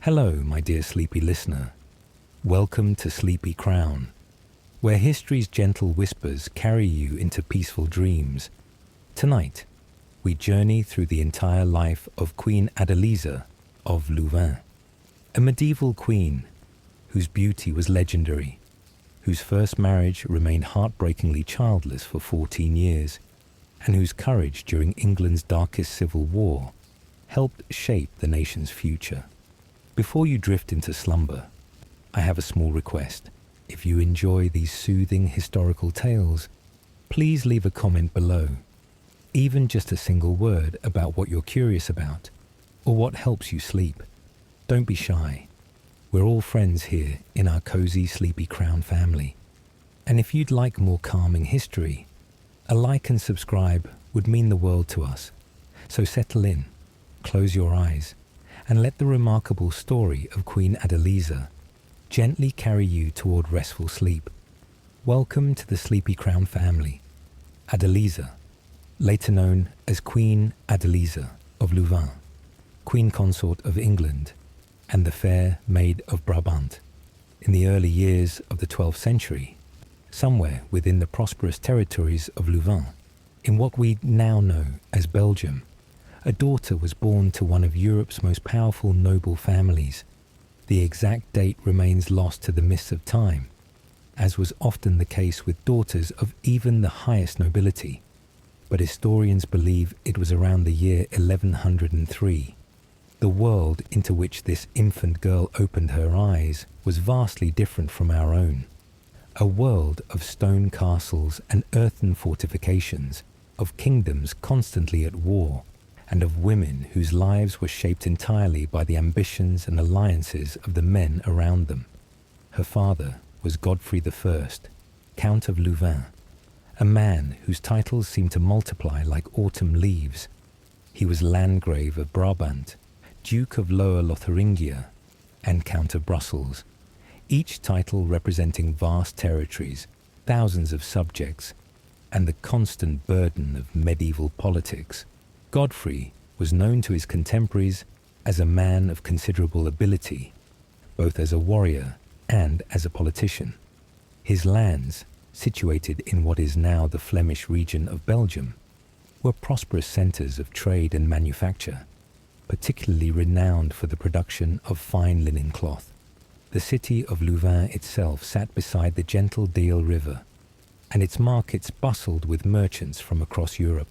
Hello, my dear sleepy listener. Welcome to Sleepy Crown, where history's gentle whispers carry you into peaceful dreams. Tonight, we journey through the entire life of Queen Adeliza of Louvain, a medieval queen whose beauty was legendary, whose first marriage remained heartbreakingly childless for 14 years, and whose courage during England's darkest civil war helped shape the nation's future. Before you drift into slumber, I have a small request. If you enjoy these soothing historical tales, please leave a comment below. Even just a single word about what you're curious about, or what helps you sleep. Don't be shy. We're all friends here in our cozy Sleepy Crown family. And if you'd like more calming history, a like and subscribe would mean the world to us. So settle in, close your eyes, and let the remarkable story of Queen Adeliza gently carry you toward restful sleep. Welcome to the Sleepy Crown family. Adeliza, later known as Queen Adeliza of Louvain, Queen Consort of England, and the Fair Maid of Brabant. In the early years of the 12th century, somewhere within the prosperous territories of Louvain, in what we now know as Belgium, a daughter was born to one of Europe's most powerful noble families. The exact date remains lost to the mists of time, as was often the case with daughters of even the highest nobility, but historians believe it was around the year 1103. The world into which this infant girl opened her eyes was vastly different from our own. A world of stone castles and earthen fortifications, of kingdoms constantly at war, and of women whose lives were shaped entirely by the ambitions and alliances of the men around them. Her father was Godfrey I, Count of Louvain, a man whose titles seemed to multiply like autumn leaves. He was Landgrave of Brabant, Duke of Lower Lotharingia, and Count of Brussels, each title representing vast territories, thousands of subjects, and the constant burden of medieval politics. Godfrey was known to his contemporaries as a man of considerable ability, both as a warrior and as a politician. His lands, situated in what is now the Flemish region of Belgium, were prosperous centres of trade and manufacture, particularly renowned for the production of fine linen cloth. The city of Louvain itself sat beside the gentle Deal River, and its markets bustled with merchants from across Europe.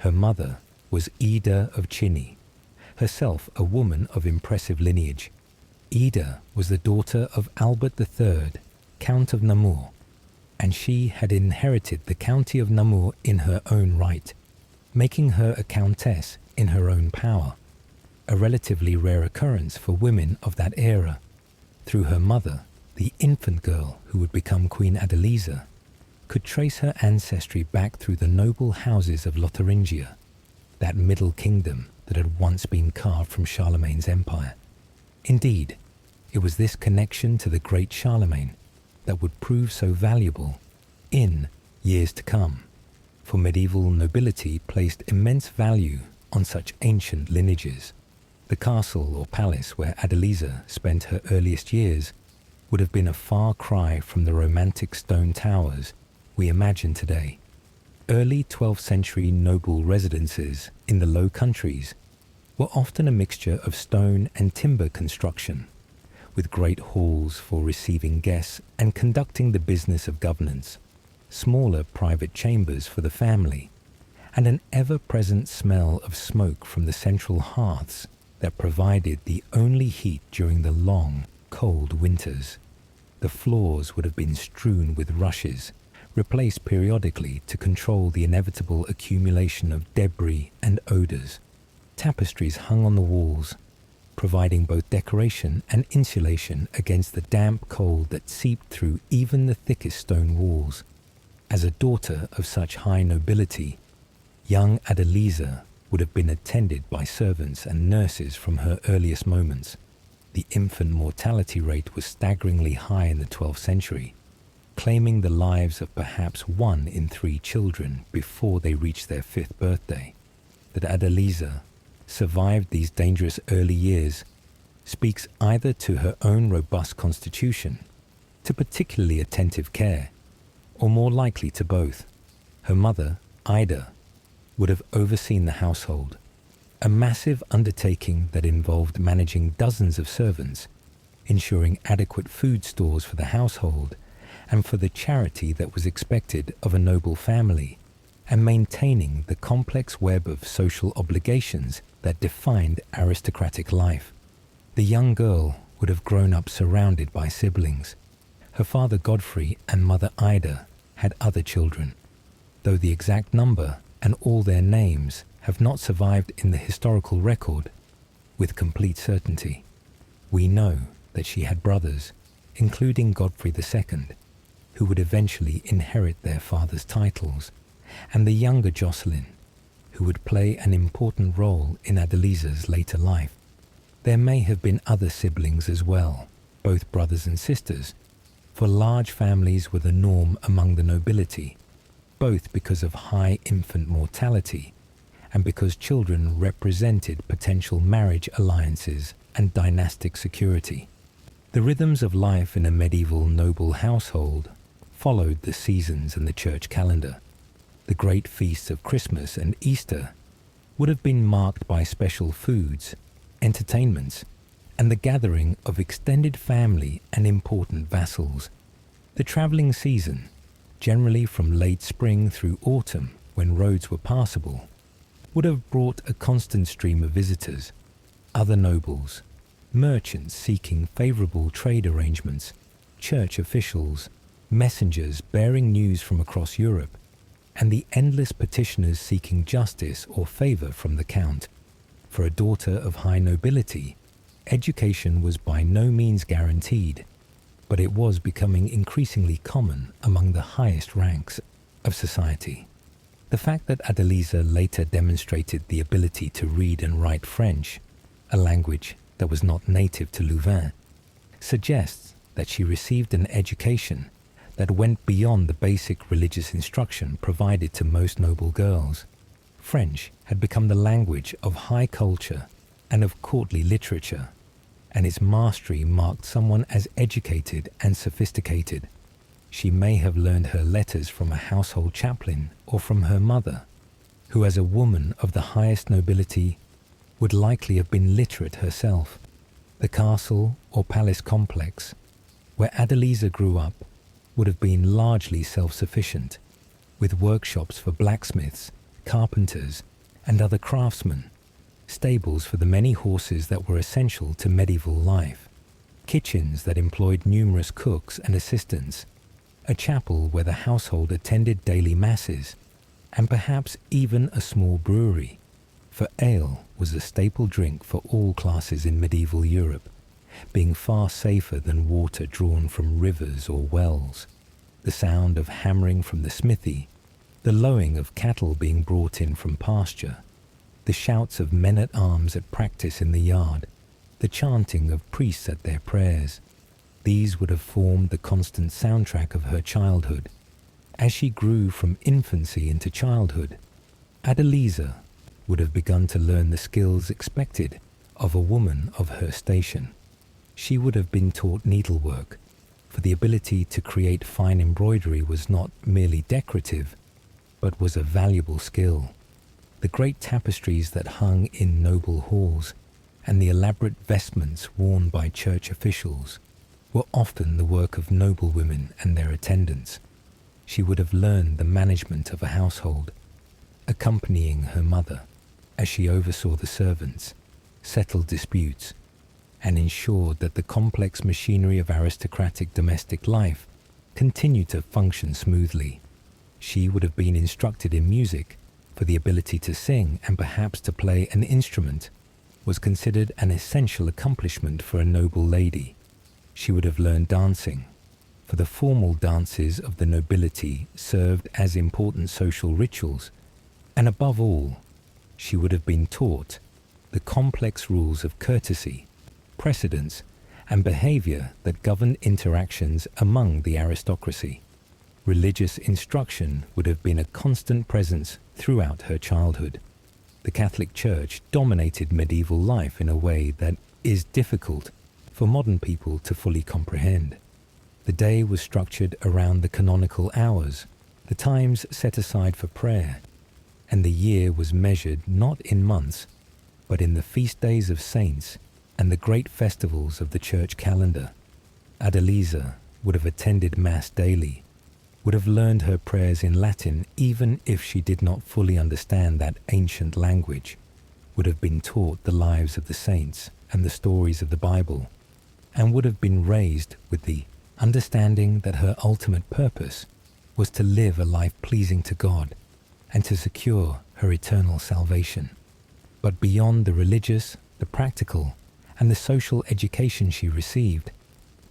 Her mother was Ida of Chiny, herself a woman of impressive lineage. Ida was the daughter of Albert III, Count of Namur, and she had inherited the county of Namur in her own right, making her a countess in her own power, a relatively rare occurrence for women of that era. Through her mother, the infant girl who would become Queen Adeliza could trace her ancestry back through the noble houses of Lotharingia, that middle kingdom that had once been carved from Charlemagne's empire. Indeed, it was this connection to the great Charlemagne that would prove so valuable in years to come, for medieval nobility placed immense value on such ancient lineages. The castle or palace where Adeliza spent her earliest years would have been a far cry from the romantic stone towers we imagine today. Early 12th century noble residences in the Low Countries were often a mixture of stone and timber construction, with great halls for receiving guests and conducting the business of governance, smaller private chambers for the family, and an ever-present smell of smoke from the central hearths that provided the only heat during the long, cold winters. The floors would have been strewn with rushes, replaced periodically to control the inevitable accumulation of debris and odors. Tapestries hung on the walls, providing both decoration and insulation against the damp cold that seeped through even the thickest stone walls. As a daughter of such high nobility, young Adeliza would have been attended by servants and nurses from her earliest moments. The infant mortality rate was staggeringly high in the 12th century, claiming the lives of perhaps 1 in 3 children before they reached their 5th birthday. That Adeliza survived these dangerous early years speaks either to her own robust constitution, to particularly attentive care, or more likely to both. Her mother, Ida, would have overseen the household, a massive undertaking that involved managing dozens of servants, ensuring adequate food stores for the household and for the charity that was expected of a noble family, and maintaining the complex web of social obligations that defined aristocratic life. The young girl would have grown up surrounded by siblings. Her father Godfrey and mother Ida had other children, though the exact number and all their names have not survived in the historical record with complete certainty. We know that she had brothers, including Godfrey II, who would eventually inherit their father's titles, and the younger Jocelyn, who would play an important role in Adeliza's later life. There may have been other siblings as well, both brothers and sisters, for large families were the norm among the nobility, both because of high infant mortality and because children represented potential marriage alliances and dynastic security. The rhythms of life in a medieval noble household followed the seasons and the church calendar. The great feasts of Christmas and Easter would have been marked by special foods, entertainments, and the gathering of extended family and important vassals. The travelling season, generally from late spring through autumn when roads were passable, would have brought a constant stream of visitors, other nobles, merchants seeking favourable trade arrangements, church officials, messengers bearing news from across Europe, and the endless petitioners seeking justice or favour from the count. For a daughter of high nobility, education was by no means guaranteed, but it was becoming increasingly common among the highest ranks of society. The fact that Adeliza later demonstrated the ability to read and write French, a language that was not native to Louvain, suggests that she received an education that went beyond the basic religious instruction provided to most noble girls. French had become the language of high culture and of courtly literature, and its mastery marked someone as educated and sophisticated. She may have learned her letters from a household chaplain or from her mother, who as a woman of the highest nobility would likely have been literate herself. The castle or palace complex where Adeliza grew up would have been largely self-sufficient, with workshops for blacksmiths, carpenters, and other craftsmen, stables for the many horses that were essential to medieval life, kitchens that employed numerous cooks and assistants, a chapel where the household attended daily masses, and perhaps even a small brewery, for ale was a staple drink for all classes in medieval Europe, being far safer than water drawn from rivers or wells. The sound of hammering from the smithy, the lowing of cattle being brought in from pasture, the shouts of men-at-arms at practice in the yard, the chanting of priests at their prayers, these would have formed the constant soundtrack of her childhood. As she grew from infancy into childhood, Adeliza would have begun to learn the skills expected of a woman of her station. She would have been taught needlework, for the ability to create fine embroidery was not merely decorative, but was a valuable skill. The great tapestries that hung in noble halls and the elaborate vestments worn by church officials were often the work of noblewomen and their attendants. She would have learned the management of a household, accompanying her mother as she oversaw the servants, settled disputes, and ensured that the complex machinery of aristocratic domestic life continued to function smoothly. She would have been instructed in music, for the ability to sing and perhaps to play an instrument was considered an essential accomplishment for a noble lady. She would have learned dancing, for the formal dances of the nobility served as important social rituals, and above all, she would have been taught the complex rules of courtesy, precedence, and behavior that governed interactions among the aristocracy. Religious instruction would have been a constant presence throughout her childhood. The Catholic Church dominated medieval life in a way that is difficult for modern people to fully comprehend. The day was structured around the canonical hours, the times set aside for prayer, and the year was measured not in months, but in the feast days of saints and the great festivals of the church calendar. Adeliza would have attended Mass daily, would have learned her prayers in Latin even if she did not fully understand that ancient language, would have been taught the lives of the saints and the stories of the Bible, and would have been raised with the understanding that her ultimate purpose was to live a life pleasing to God and to secure her eternal salvation. But beyond the religious, the practical, and the social education she received,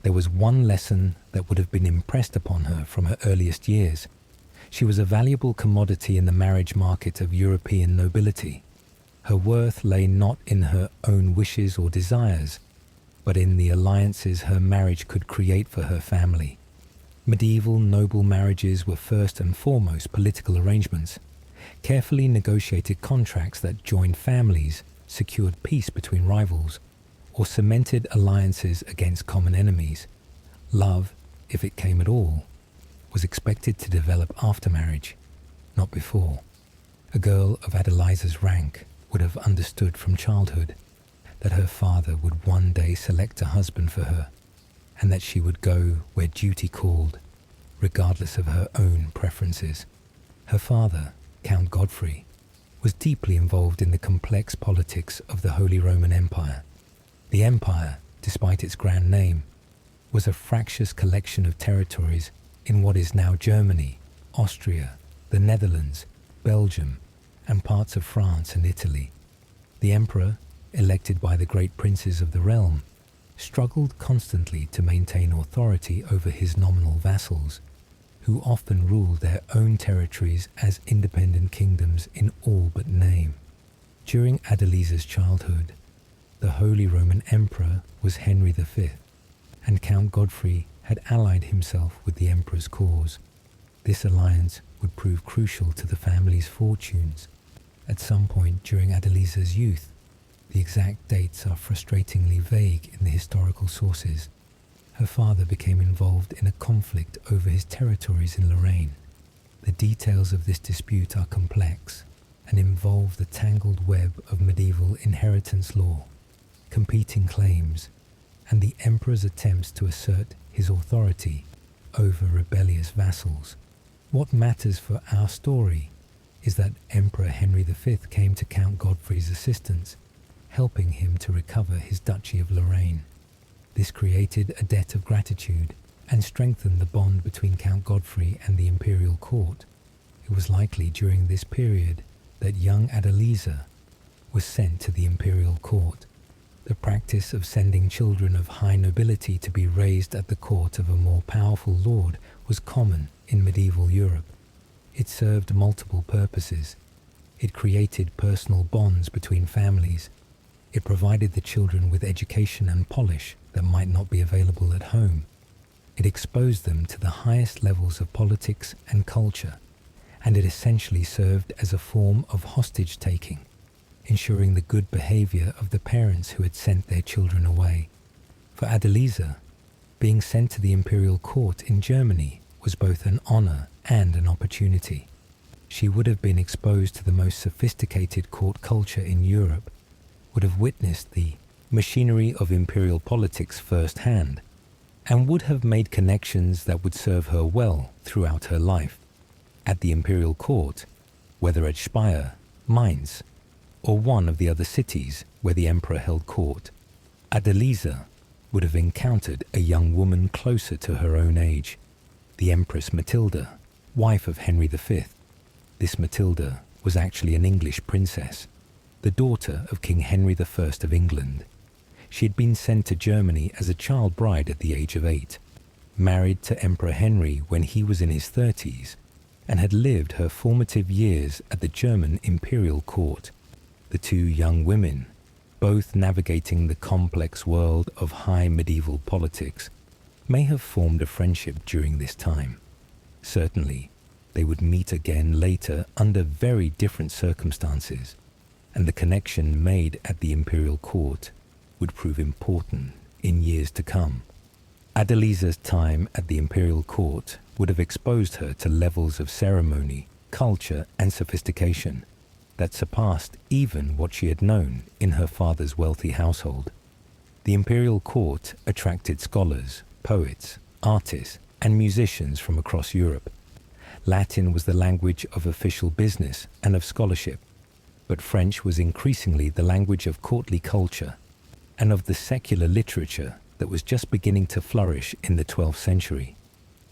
there was one lesson that would have been impressed upon her from her earliest years. She was a valuable commodity in the marriage market of European nobility. Her worth lay not in her own wishes or desires, but in the alliances her marriage could create for her family. Medieval noble marriages were first and foremost political arrangements, carefully negotiated contracts that joined families, secured peace between rivals, or cemented alliances against common enemies. Love, if it came at all, was expected to develop after marriage, not before. A girl of Adeliza's rank would have understood from childhood that her father would one day select a husband for her, and that she would go where duty called, regardless of her own preferences. Her father, Count Godfrey, was deeply involved in the complex politics of the Holy Roman Empire. The empire, despite its grand name, was a fractious collection of territories in what is now Germany, Austria, the Netherlands, Belgium, and parts of France and Italy. The emperor, elected by the great princes of the realm, struggled constantly to maintain authority over his nominal vassals, who often ruled their own territories as independent kingdoms in all but name. During Adeliza's childhood, the Holy Roman Emperor was Henry V, and Count Godfrey had allied himself with the emperor's cause. This alliance would prove crucial to the family's fortunes. At some point during Adeliza's youth, the exact dates are frustratingly vague in the historical sources, her father became involved in a conflict over his territories in Lorraine. The details of this dispute are complex and involve the tangled web of medieval inheritance law, competing claims, and the emperor's attempts to assert his authority over rebellious vassals. What matters for our story is that Emperor Henry V came to Count Godfrey's assistance, helping him to recover his Duchy of Lorraine. This created a debt of gratitude and strengthened the bond between Count Godfrey and the imperial court. It was likely during this period that young Adeliza was sent to the imperial court. The practice of sending children of high nobility to be raised at the court of a more powerful lord was common in medieval Europe. It served multiple purposes. It created personal bonds between families. It provided the children with education and polish that might not be available at home. It exposed them to the highest levels of politics and culture, and it essentially served as a form of hostage-taking, ensuring the good behavior of the parents who had sent their children away. For Adeliza, being sent to the imperial court in Germany was both an honor and an opportunity. She would have been exposed to the most sophisticated court culture in Europe, would have witnessed the machinery of imperial politics firsthand, and would have made connections that would serve her well throughout her life. At the imperial court, whether at Speyer, Mainz, or one of the other cities where the emperor held court, Adeliza would have encountered a young woman closer to her own age, the Empress Matilda, wife of Henry V. This Matilda was actually an English princess, the daughter of King Henry I of England. She had been sent to Germany as a child bride at the age of 8, married to Emperor Henry when he was in his 30s, and had lived her formative years at the German imperial court. The two young women, both navigating the complex world of high medieval politics, may have formed a friendship during this time. Certainly, they would meet again later under very different circumstances, and the connection made at the imperial court would prove important in years to come. Adeliza's time at the imperial court would have exposed her to levels of ceremony, culture, and sophistication that surpassed even what she had known in her father's wealthy household. The imperial court attracted scholars, poets, artists, and musicians from across Europe. Latin was the language of official business and of scholarship, but French was increasingly the language of courtly culture and of the secular literature that was just beginning to flourish in the 12th century.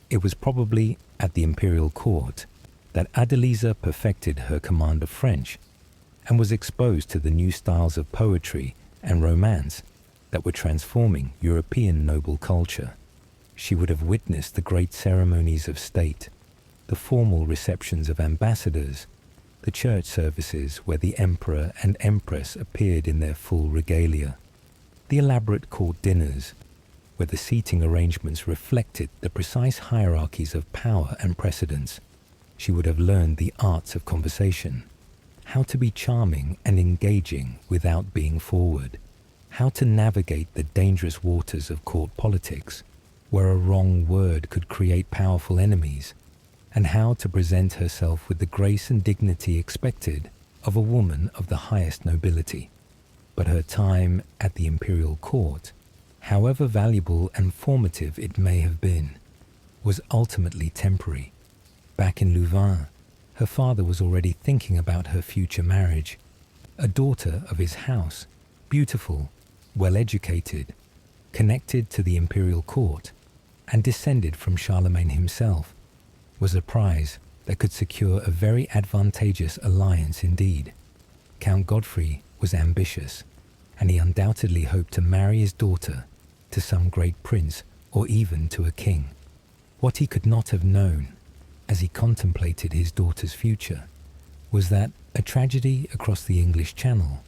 It was probably at the imperial court that Adeliza perfected her command of French and was exposed to the new styles of poetry and romance that were transforming European noble culture. She would have witnessed the great ceremonies of state, the formal receptions of ambassadors, the church services where the emperor and empress appeared in their full regalia, the elaborate court dinners where the seating arrangements reflected the precise hierarchies of power and precedence. She would have learned the arts of conversation, how to be charming and engaging without being forward, how to navigate the dangerous waters of court politics, where a wrong word could create powerful enemies, and how to present herself with the grace and dignity expected of a woman of the highest nobility. But her time at the imperial court, however valuable and formative it may have been, was ultimately temporary. Back in Louvain, her father was already thinking about her future marriage. A daughter of his house, beautiful, well-educated, connected to the imperial court, and descended from Charlemagne himself, was a prize that could secure a very advantageous alliance indeed. Count Godfrey was ambitious, and he undoubtedly hoped to marry his daughter to some great prince or even to a king. What he could not have known, as he contemplated his daughter's future, was that a tragedy across the English Channel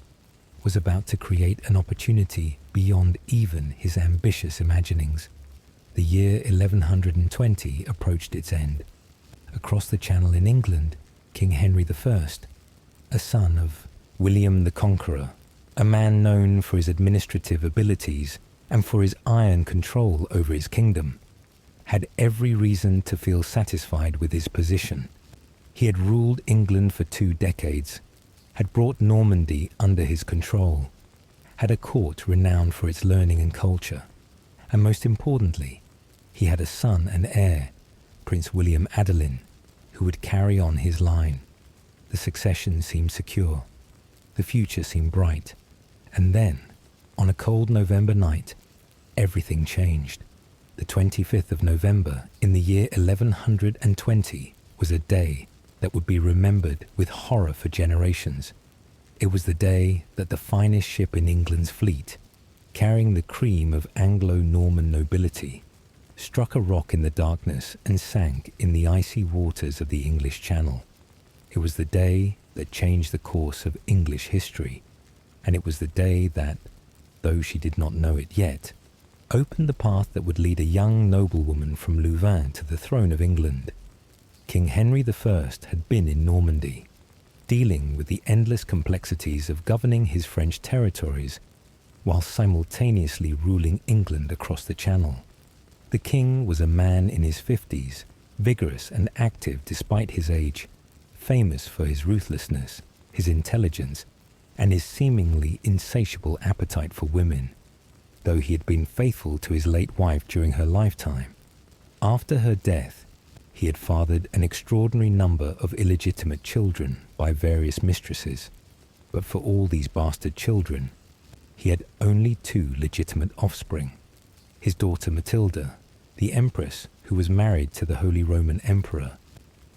was about to create an opportunity beyond even his ambitious imaginings. The year 1120 approached its end. Across the Channel in England, King Henry I, a son of William the Conqueror, a man known for his administrative abilities and for his iron control over his kingdom, had every reason to feel satisfied with his position. He had ruled England for 2 decades, had brought Normandy under his control, had a court renowned for its learning and culture, and most importantly, he had a son and heir, Prince William Adelin, who would carry on his line. The succession seemed secure. The future seemed bright. And then, on a cold November night, everything changed. The 25th of November in the year 1120 was a day that would be remembered with horror for generations. It was the day that the finest ship in England's fleet, carrying the cream of Anglo-Norman nobility, struck a rock in the darkness and sank in the icy waters of the English Channel. It was the day that changed the course of English history, and it was the day that, though she did not know it yet, opened the path that would lead a young noblewoman from Louvain to the throne of England. King Henry I had been in Normandy, dealing with the endless complexities of governing his French territories while simultaneously ruling England across the Channel. The king was a man in his 50s, vigorous and active despite his age, famous for his ruthlessness, his intelligence, and his seemingly insatiable appetite for women, though he had been faithful to his late wife during her lifetime. After her death, he had fathered an extraordinary number of illegitimate children by various mistresses, but for all these bastard children, he had only 2 legitimate offspring: his daughter Matilda, the empress who was married to the Holy Roman Emperor,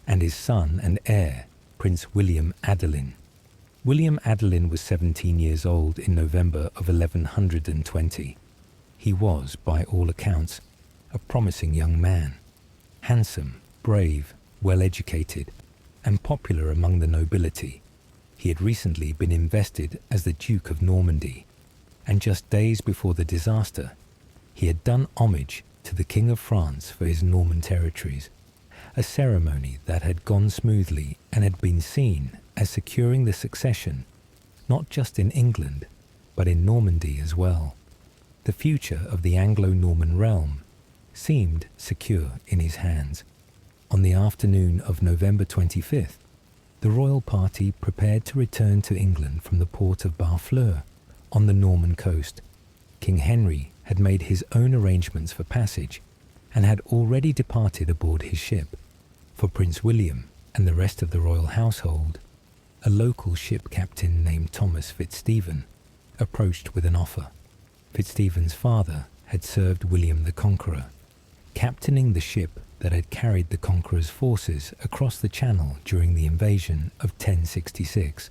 and his son and heir, Prince William Adelin. William Adelin was 17 years old in November of 1120. He was, by all accounts, a promising young man, handsome, brave, well-educated, and popular among the nobility. He had recently been invested as the Duke of Normandy, and just days before the disaster, he had done homage to the King of France for his Norman territories, a ceremony that had gone smoothly and had been seen as securing the succession not just in England, but in Normandy as well. The future of the Anglo-Norman realm seemed secure in his hands. On the afternoon of November 25th, the royal party prepared to return to England from the port of Barfleur on the Norman coast. King Henry had made his own arrangements for passage and had already departed aboard his ship. For Prince William and the rest of the royal household, a local ship captain named Thomas Fitzstephen approached with an offer. Fitzstephen's father had served William the Conqueror, captaining the ship that had carried the Conqueror's forces across the Channel during the invasion of 1066.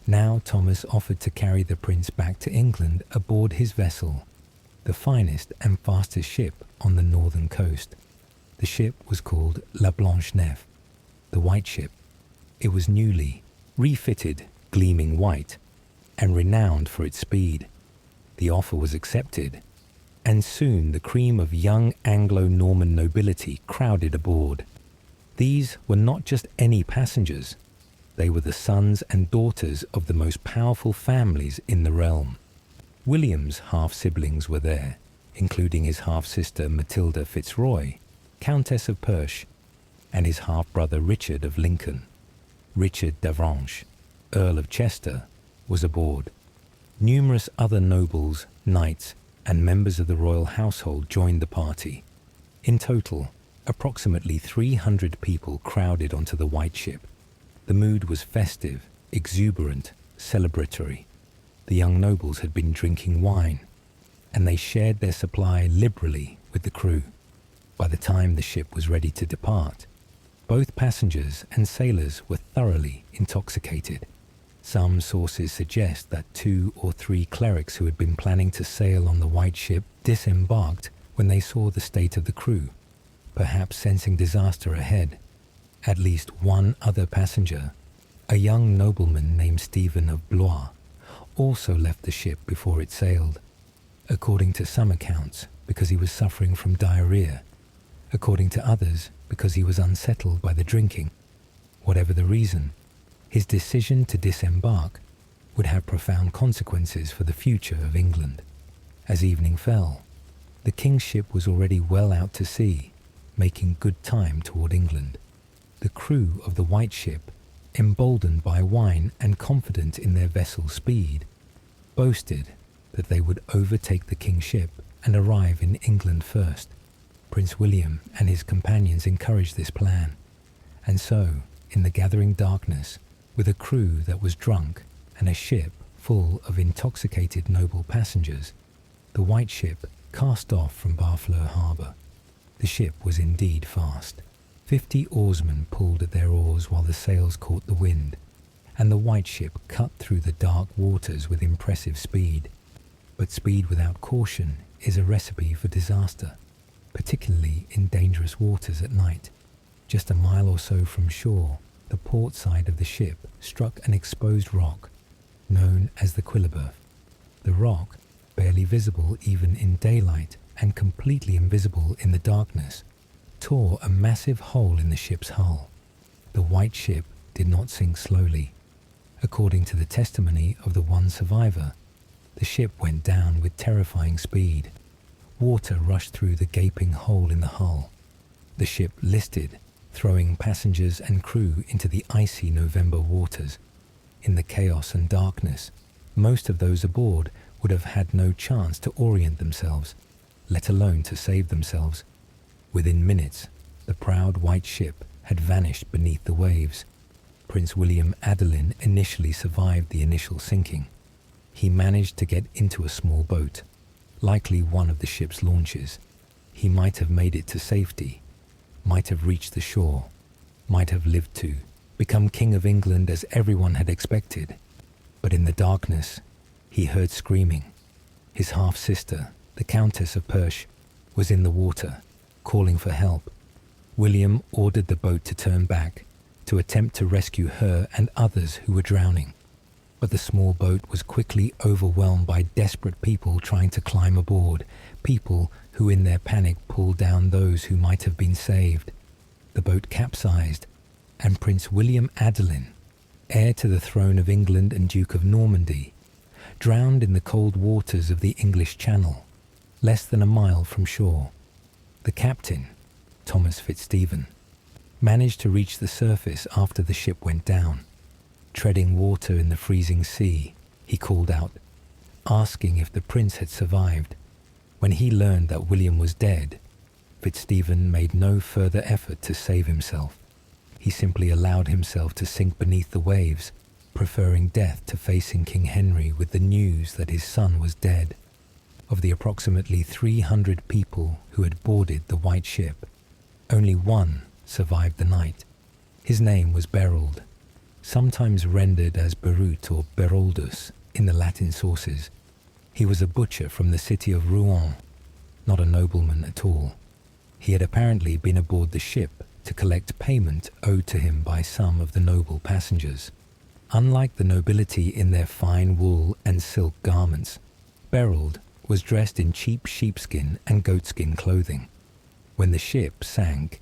Now Thomas offered to carry the prince back to England aboard his vessel, the finest and fastest ship on the northern coast. The ship was called La Blanche Nef, the White Ship. It was newly refitted, gleaming white, and renowned for its speed. The offer was accepted, and soon the cream of young Anglo-Norman nobility crowded aboard. These were not just any passengers. They were the sons and daughters of the most powerful families in the realm. William's half-siblings were there, including his half-sister Matilda Fitzroy, Countess of Perche, and his half-brother Richard of Lincoln. Richard d'Avranches, Earl of Chester, was aboard. Numerous other nobles, knights, and members of the royal household joined the party. In total, approximately 300 people crowded onto the White Ship. The mood was festive, exuberant, celebratory. The young nobles had been drinking wine, and they shared their supply liberally with the crew. By the time the ship was ready to depart, both passengers and sailors were thoroughly intoxicated. Some sources suggest that 2 or 3 clerics who had been planning to sail on the White Ship disembarked when they saw the state of the crew, perhaps sensing disaster ahead. At least one other passenger, a young nobleman named Stephen of Blois, also left the ship before it sailed. According to some accounts, because he was suffering from diarrhea. According to others, because he was unsettled by the drinking. Whatever the reason, his decision to disembark would have profound consequences for the future of England. As evening fell, the king's ship was already well out to sea, making good time toward England. The crew of the White Ship, emboldened by wine and confident in their vessel's speed, boasted that they would overtake the king's ship and arrive in England first. Prince William and his companions encouraged this plan, and so, in the gathering darkness, with a crew that was drunk and a ship full of intoxicated noble passengers, the White Ship cast off from Barfleur harbour. The ship was indeed fast. 50 oarsmen pulled at their oars while the sails caught the wind, and the White Ship cut through the dark waters with impressive speed. But speed without caution is a recipe for disaster, particularly in dangerous waters at night. Just a mile or so from shore, the port side of the ship struck an exposed rock, known as the Quillebeuf. The rock, barely visible even in daylight and completely invisible in the darkness, tore a massive hole in the ship's hull. The White Ship did not sink slowly. According to the testimony of the one survivor, the ship went down with terrifying speed. Water rushed through the gaping hole in the hull. The ship listed, throwing passengers and crew into the icy November waters. In the chaos and darkness, most of those aboard would have had no chance to orient themselves, let alone to save themselves. Within minutes, the proud White Ship had vanished beneath the waves. Prince William Adelin initially survived the initial sinking. He managed to get into a small boat, likely one of the ship's launches. He might have made it to safety, might have reached the shore, might have lived to become King of England as everyone had expected. But in the darkness, he heard screaming. His half-sister, the Countess of Perche, was in the water, calling for help. William ordered the boat to turn back, to attempt to rescue her and others who were drowning. But the small boat was quickly overwhelmed by desperate people trying to climb aboard, people who in their panic pulled down those who might have been saved. The boat capsized, and Prince William Adelin, heir to the throne of England and Duke of Normandy, drowned in the cold waters of the English Channel, less than a mile from shore. The captain, Thomas Fitzstephen, managed to reach the surface after the ship went down. Treading water in the freezing sea, he called out, asking if the prince had survived. When he learned that William was dead, Fitzstephen made no further effort to save himself. He simply allowed himself to sink beneath the waves, preferring death to facing King Henry with the news that his son was dead. Of the approximately 300 people who had boarded the White Ship, only one survived the night. His name was Berold, sometimes rendered as Berut or Beroldus in the Latin sources. He was a butcher from the city of Rouen, not a nobleman at all. He had apparently been aboard the ship to collect payment owed to him by some of the noble passengers. Unlike the nobility in their fine wool and silk garments, Berold was dressed in cheap sheepskin and goatskin clothing. When the ship sank,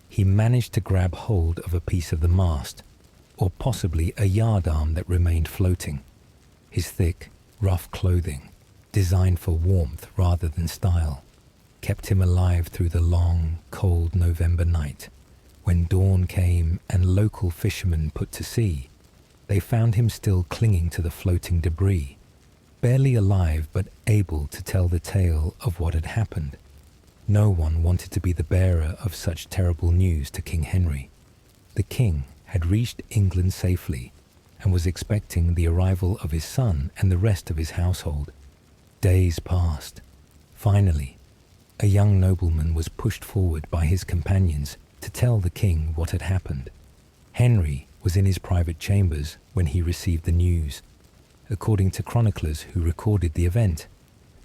he managed to grab hold of a piece of the mast, or possibly a yardarm that remained floating. His thick, rough clothing, designed for warmth rather than style, kept him alive through the long, cold November night. When dawn came and local fishermen put to sea, they found him still clinging to the floating debris, barely alive but able to tell the tale of what had happened. No one wanted to be the bearer of such terrible news to King Henry. The king had reached England safely and was expecting the arrival of his son and the rest of his household. Days passed. Finally, a young nobleman was pushed forward by his companions to tell the king what had happened. Henry was in his private chambers when he received the news. According to chroniclers who recorded the event,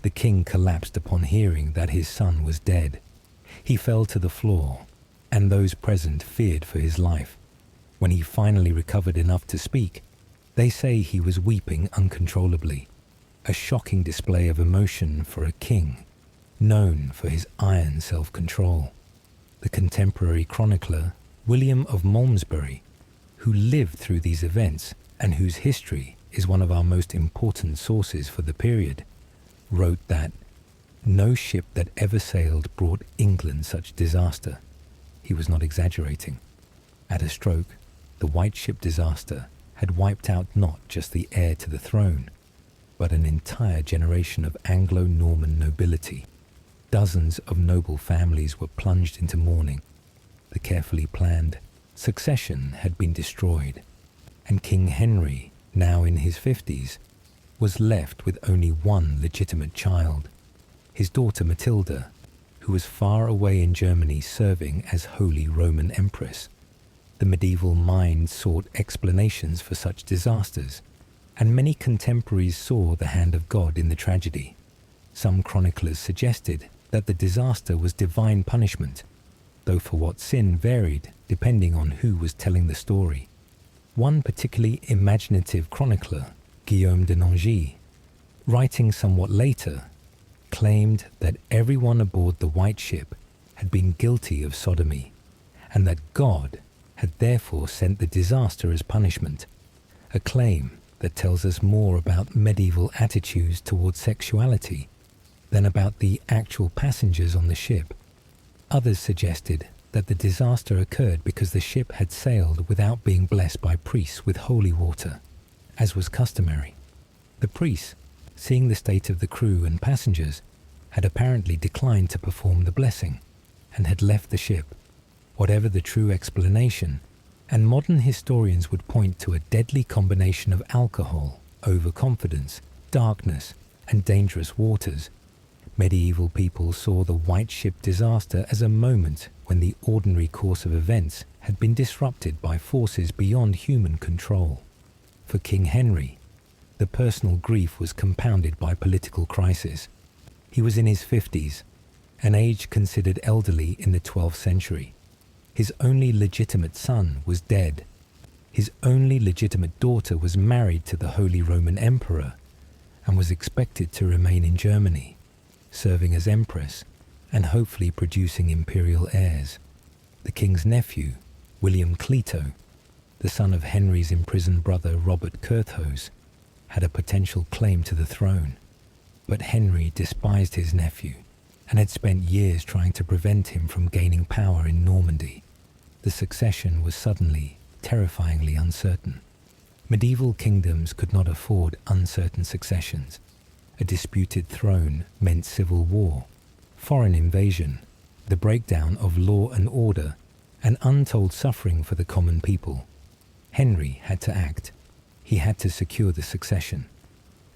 the king collapsed upon hearing that his son was dead. He fell to the floor, and those present feared for his life. When he finally recovered enough to speak, they say he was weeping uncontrollably, a shocking display of emotion for a king, known for his iron self-control. The contemporary chronicler, William of Malmesbury, who lived through these events and whose history is one of our most important sources for the period, wrote that no ship that ever sailed brought England such disaster. He was not exaggerating. At a stroke, the White Ship disaster had wiped out not just the heir to the throne, but an entire generation of Anglo-Norman nobility. Dozens of noble families were plunged into mourning. The carefully planned succession had been destroyed, and King Henry, now in his 50s, was left with only one legitimate child, his daughter Matilda, who was far away in Germany serving as Holy Roman Empress. The medieval mind sought explanations for such disasters, and many contemporaries saw the hand of God in the tragedy. Some chroniclers suggested that the disaster was divine punishment, though for what sin varied depending on who was telling the story. One particularly imaginative chronicler, Guillaume de Nangy, writing somewhat later, claimed that everyone aboard the White Ship had been guilty of sodomy, and that God had therefore sent the disaster as punishment, a claim that tells us more about medieval attitudes towards sexuality than about the actual passengers on the ship. Others suggested that the disaster occurred because the ship had sailed without being blessed by priests with holy water, as was customary. The priests, seeing the state of the crew and passengers, had apparently declined to perform the blessing and had left the ship. Whatever the true explanation, and modern historians would point to a deadly combination of alcohol, overconfidence, darkness, and dangerous waters, medieval people saw the White Ship disaster as a moment when the ordinary course of events had been disrupted by forces beyond human control. For King Henry, the personal grief was compounded by political crisis. He was in his 50s, an age considered elderly in the 12th century. His only legitimate son was dead. His only legitimate daughter was married to the Holy Roman Emperor and was expected to remain in Germany, serving as empress and hopefully producing imperial heirs. The king's nephew, William Clito, the son of Henry's imprisoned brother Robert Curthose, had a potential claim to the throne, but Henry despised his nephew and had spent years trying to prevent him from gaining power in Normandy. The succession was suddenly, terrifyingly uncertain. Medieval kingdoms could not afford uncertain successions. A disputed throne meant civil war, foreign invasion, the breakdown of law and order, and untold suffering for the common people. Henry had to act. He had to secure the succession.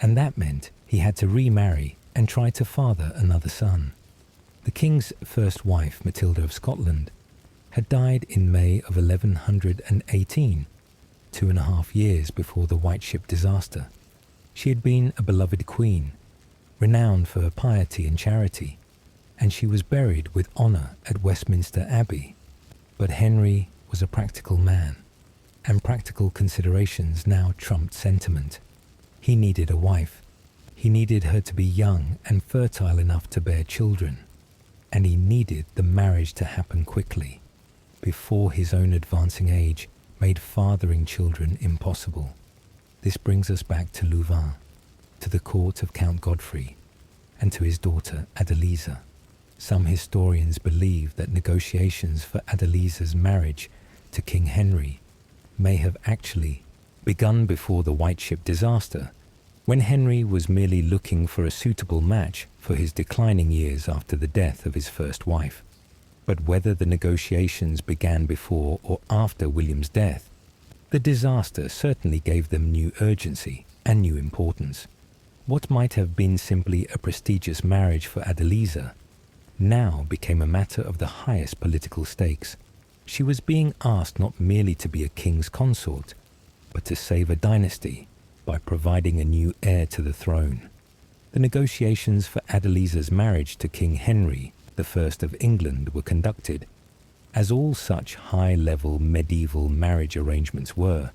And that meant he had to remarry and try to father another son. The king's first wife, Matilda of Scotland, had died in May of 1118, 2.5 years before the White Ship disaster. She had been a beloved queen, renowned for her piety and charity, and she was buried with honour at Westminster Abbey. But Henry was a practical man, and practical considerations now trumped sentiment. He needed a wife. He needed her to be young and fertile enough to bear children, and he needed the marriage to happen quickly, before his own advancing age made fathering children impossible. This brings us back to Louvain, to the court of Count Godfrey, and to his daughter Adeliza. Some historians believe that negotiations for Adeliza's marriage to King Henry may have actually begun before the White Ship disaster, when Henry was merely looking for a suitable match for his declining years after the death of his first wife. But whether the negotiations began before or after William's death, the disaster certainly gave them new urgency and new importance. What might have been simply a prestigious marriage for Adeliza now became a matter of the highest political stakes. She was being asked not merely to be a king's consort, but to save a dynasty by providing a new heir to the throne. The negotiations for Adeliza's marriage to King Henry I of England were conducted, as all such high-level medieval marriage arrangements were,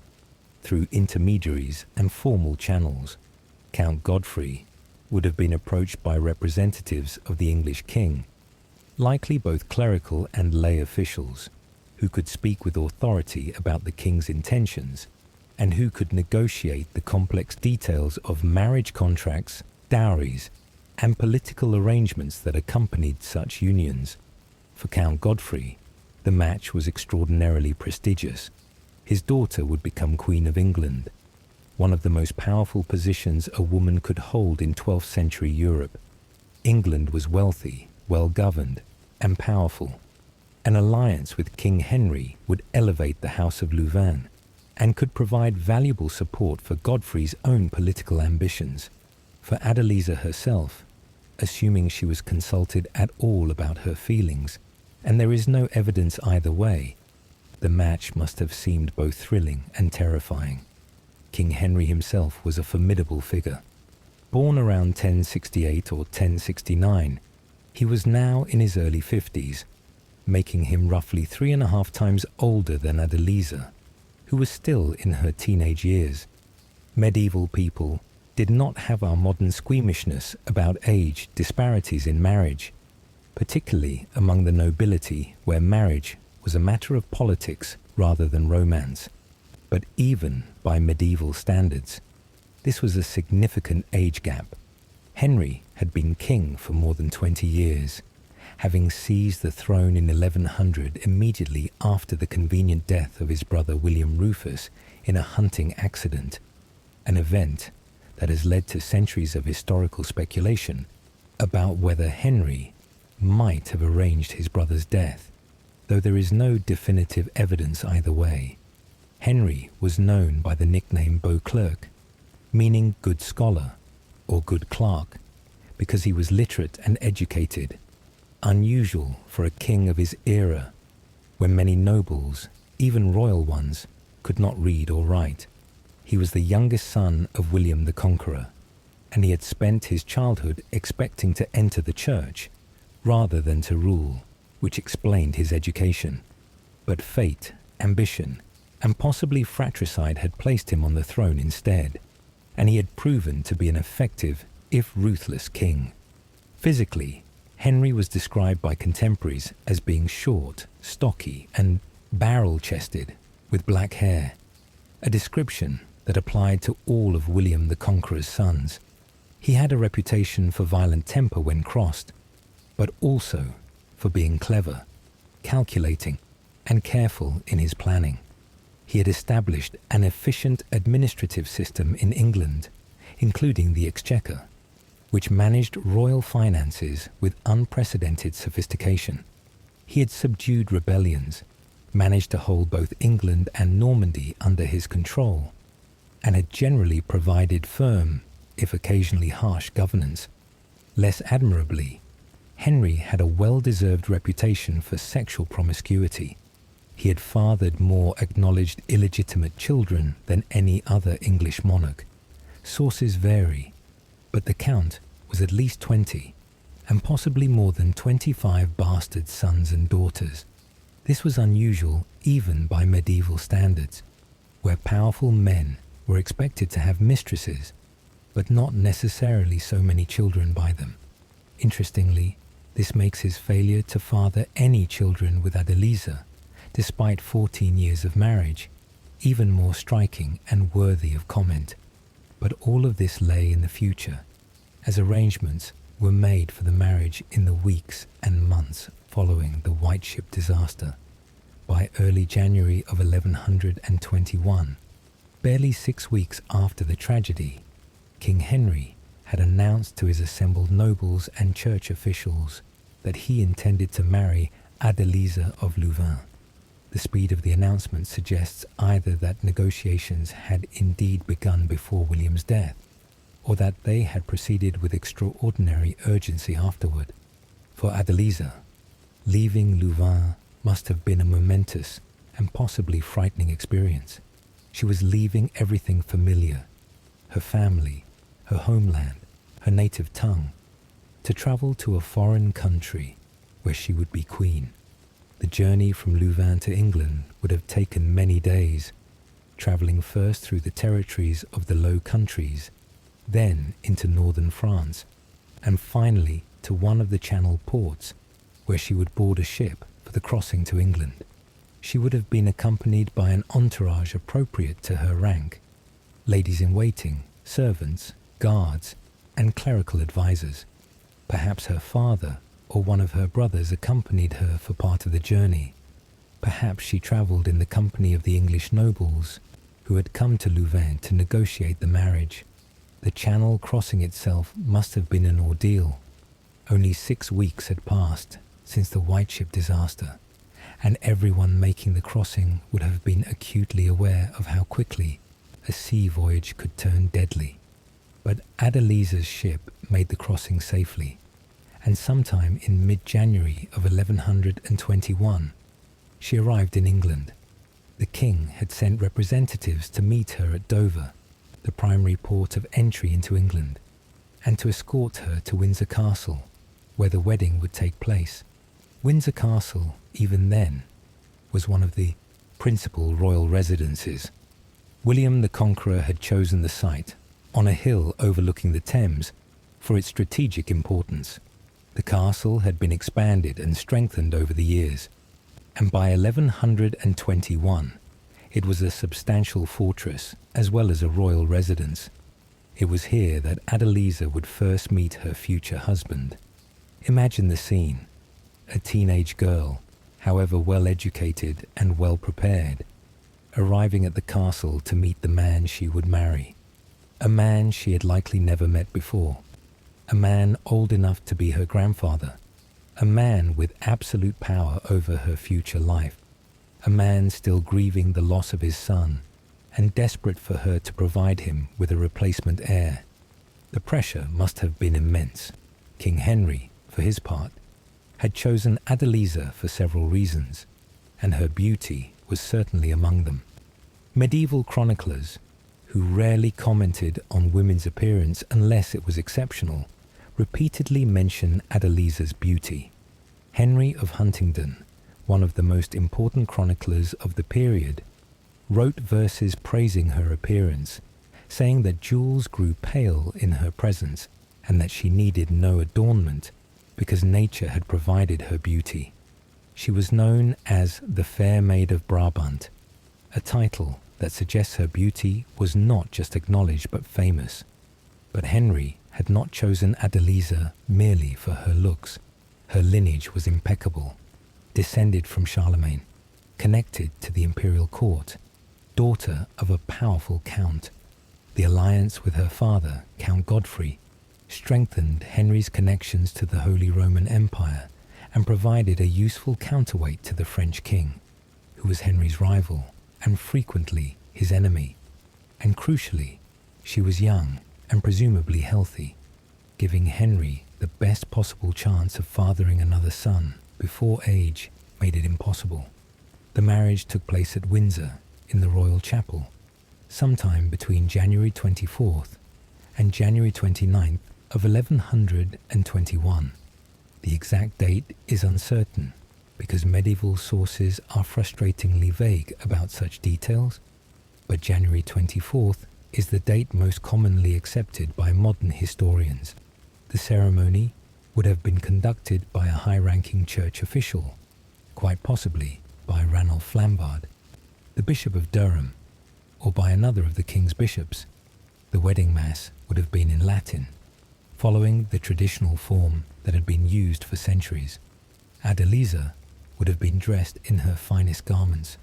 through intermediaries and formal channels. Count Godfrey would have been approached by representatives of the English king, likely both clerical and lay officials, who could speak with authority about the king's intentions and who could negotiate the complex details of marriage contracts, dowries, and political arrangements that accompanied such unions. For Count Godfrey, the match was extraordinarily prestigious. His daughter would become Queen of England, one of the most powerful positions a woman could hold in 12th century Europe. England was wealthy, well-governed, and powerful. An alliance with King Henry would elevate the House of Louvain and could provide valuable support for Godfrey's own political ambitions. For Adeliza herself, assuming she was consulted at all about her feelings, and there is no evidence either way, the match must have seemed both thrilling and terrifying. King Henry himself was a formidable figure. Born around 1068 or 1069, he was now in his early 50s, making him roughly 3.5 times older than Adeliza, who was still in her teenage years. Medieval people did not have our modern squeamishness about age disparities in marriage, particularly among the nobility, where marriage was a matter of politics rather than romance. But even by medieval standards, this was a significant age gap. Henry had been king for more than 20 years, having seized the throne in 1100 immediately after the convenient death of his brother William Rufus in a hunting accident, an event that has led to centuries of historical speculation about whether Henry might have arranged his brother's death, though there is no definitive evidence either way. Henry was known by the nickname Beauclerk, meaning good scholar or good clerk, because he was literate and educated, unusual for a king of his era, when many nobles, even royal ones, could not read or write. He was the youngest son of William the Conqueror, and he had spent his childhood expecting to enter the church rather than to rule, which explained his education. But fate, ambition, and possibly fratricide had placed him on the throne instead, and he had proven to be an effective, if ruthless, king. Physically, Henry was described by contemporaries as being short, stocky, and barrel-chested, with black hair, a description that applied to all of William the Conqueror's sons. He had a reputation for violent temper when crossed, but also for being clever, calculating, and careful in his planning. He had established an efficient administrative system in England, including the Exchequer, which managed royal finances with unprecedented sophistication. He had subdued rebellions, managed to hold both England and Normandy under his control, and had generally provided firm, if occasionally harsh, governance. Less admirably, Henry had a well-deserved reputation for sexual promiscuity. He had fathered more acknowledged illegitimate children than any other English monarch. Sources vary, but the count was at least 20, and possibly more than 25 bastard sons and daughters. This was unusual even by medieval standards, where powerful men were expected to have mistresses, but not necessarily so many children by them. Interestingly, this makes his failure to father any children with Adeliza, despite 14 years of marriage, even more striking and worthy of comment. But all of this lay in the future, as arrangements were made for the marriage in the weeks and months following the White Ship disaster. By early January of 1121, barely 6 weeks after the tragedy, King Henry had announced to his assembled nobles and church officials that he intended to marry Adeliza of Louvain. The speed of the announcement suggests either that negotiations had indeed begun before William's death, or that they had proceeded with extraordinary urgency afterward. For Adeliza, leaving Louvain must have been a momentous and possibly frightening experience. She was leaving everything familiar, her family, her homeland, her native tongue, to travel to a foreign country where she would be queen. The journey from Louvain to England would have taken many days, travelling first through the territories of the Low Countries, then into northern France, and finally to one of the Channel ports, where she would board a ship for the crossing to England. She would have been accompanied by an entourage appropriate to her rank, ladies-in-waiting, servants, guards, and clerical advisors. Perhaps her father or one of her brothers accompanied her for part of the journey. Perhaps she travelled in the company of the English nobles who had come to Louvain to negotiate the marriage. The Channel crossing itself must have been an ordeal. Only 6 weeks had passed since the White Ship disaster, and everyone making the crossing would have been acutely aware of how quickly a sea voyage could turn deadly. But Adeliza's ship made the crossing safely, and sometime in mid-January of 1121, she arrived in England. The king had sent representatives to meet her at Dover, the primary port of entry into England, and to escort her to Windsor Castle, where the wedding would take place. Windsor Castle, even then, was one of the principal royal residences. William the Conqueror had chosen the site, on a hill overlooking the Thames, for its strategic importance. The castle had been expanded and strengthened over the years, and by 1121 it was a substantial fortress as well as a royal residence. It was here that Adeliza would first meet her future husband. Imagine the scene: a teenage girl, however well educated and well prepared, arriving at the castle to meet the man she would marry. A man she had likely never met before. A man old enough to be her grandfather. A man with absolute power over her future life. A man still grieving the loss of his son and desperate for her to provide him with a replacement heir. The pressure must have been immense. King Henry, for his part, had chosen Adeliza for several reasons, and her beauty was certainly among them. Medieval chroniclers, who rarely commented on women's appearance unless it was exceptional, repeatedly mention Adeliza's beauty. Henry of Huntingdon, one of the most important chroniclers of the period, wrote verses praising her appearance, saying that jewels grew pale in her presence and that she needed no adornment because nature had provided her beauty. She was known as the Fair Maid of Brabant, a title that suggests her beauty was not just acknowledged but famous. But Henry had not chosen Adeliza merely for her looks. Her lineage was impeccable, descended from Charlemagne, connected to the imperial court, daughter of a powerful count. The alliance with her father, Count Godfrey, strengthened Henry's connections to the Holy Roman Empire and provided a useful counterweight to the French king, who was Henry's rival and frequently his enemy. And crucially, she was young and presumably healthy, giving Henry the best possible chance of fathering another son before age made it impossible. The marriage took place at Windsor in the Royal Chapel, sometime between January 24th and January 29th of 1121. The exact date is uncertain because medieval sources are frustratingly vague about such details, but January 24th is the date most commonly accepted by modern historians. The ceremony would have been conducted by a high-ranking church official, quite possibly by Ranulph Flambard, the Bishop of Durham, or by another of the king's bishops. The wedding mass would have been in Latin, following the traditional form that had been used for centuries. Adeliza would have been dressed in her finest garments,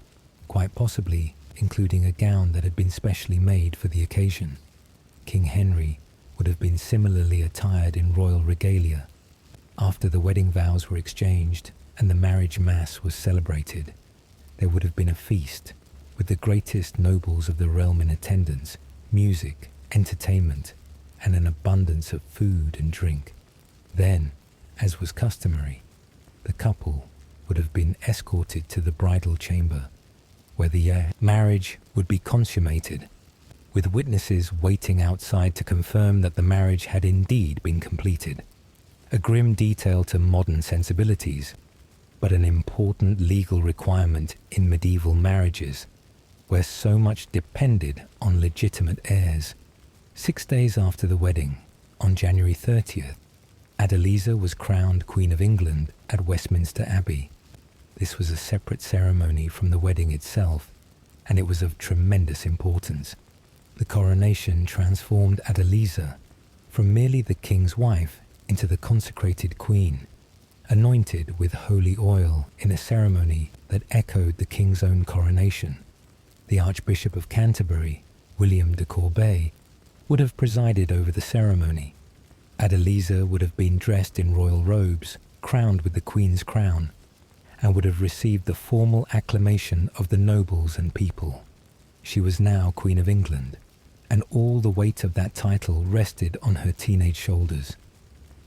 quite possibly including a gown that had been specially made for the occasion. King Henry would have been similarly attired in royal regalia. After the wedding vows were exchanged and the marriage mass was celebrated, there would have been a feast with the greatest nobles of the realm in attendance, music, entertainment, and an abundance of food and drink. Then, as was customary, the couple would have been escorted to the bridal chamber, where the marriage would be consummated, with witnesses waiting outside to confirm that the marriage had indeed been completed. A grim detail to modern sensibilities, but an important legal requirement in medieval marriages, where so much depended on legitimate heirs. 6 days after the wedding, on January 30th, Adeliza was crowned Queen of England at Westminster Abbey. This was a separate ceremony from the wedding itself, and it was of tremendous importance. The coronation transformed Adeliza from merely the king's wife into the consecrated queen, anointed with holy oil in a ceremony that echoed the king's own coronation. The Archbishop of Canterbury, William de Corbet, would have presided over the ceremony. Adeliza would have been dressed in royal robes, crowned with the Queen's crown, and would have received the formal acclamation of the nobles and people. She was now Queen of England, and all the weight of that title rested on her teenage shoulders.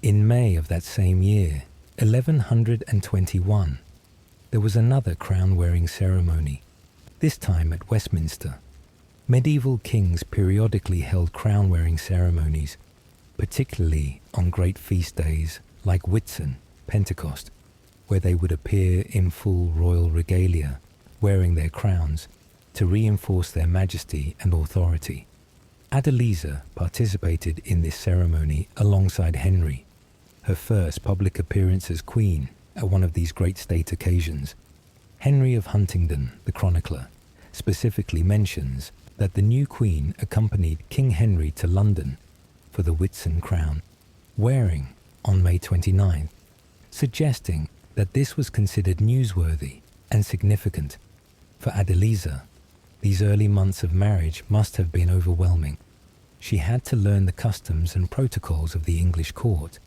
In May of that same year, 1121, there was another crown-wearing ceremony, this time at Westminster. Medieval kings periodically held crown-wearing ceremonies, particularly on great feast days like Whitsun, Pentecost, where they would appear in full royal regalia, wearing their crowns, to reinforce their majesty and authority. Adeliza participated in this ceremony alongside Henry, her first public appearance as queen at one of these great state occasions. Henry of Huntingdon, the chronicler, specifically mentions that the new queen accompanied King Henry to London for the Whitsun crown, wearing on May 29th, suggesting that this was considered newsworthy and significant. For Adeliza, these early months of marriage must have been overwhelming. She had to learn the customs and protocols of the English court,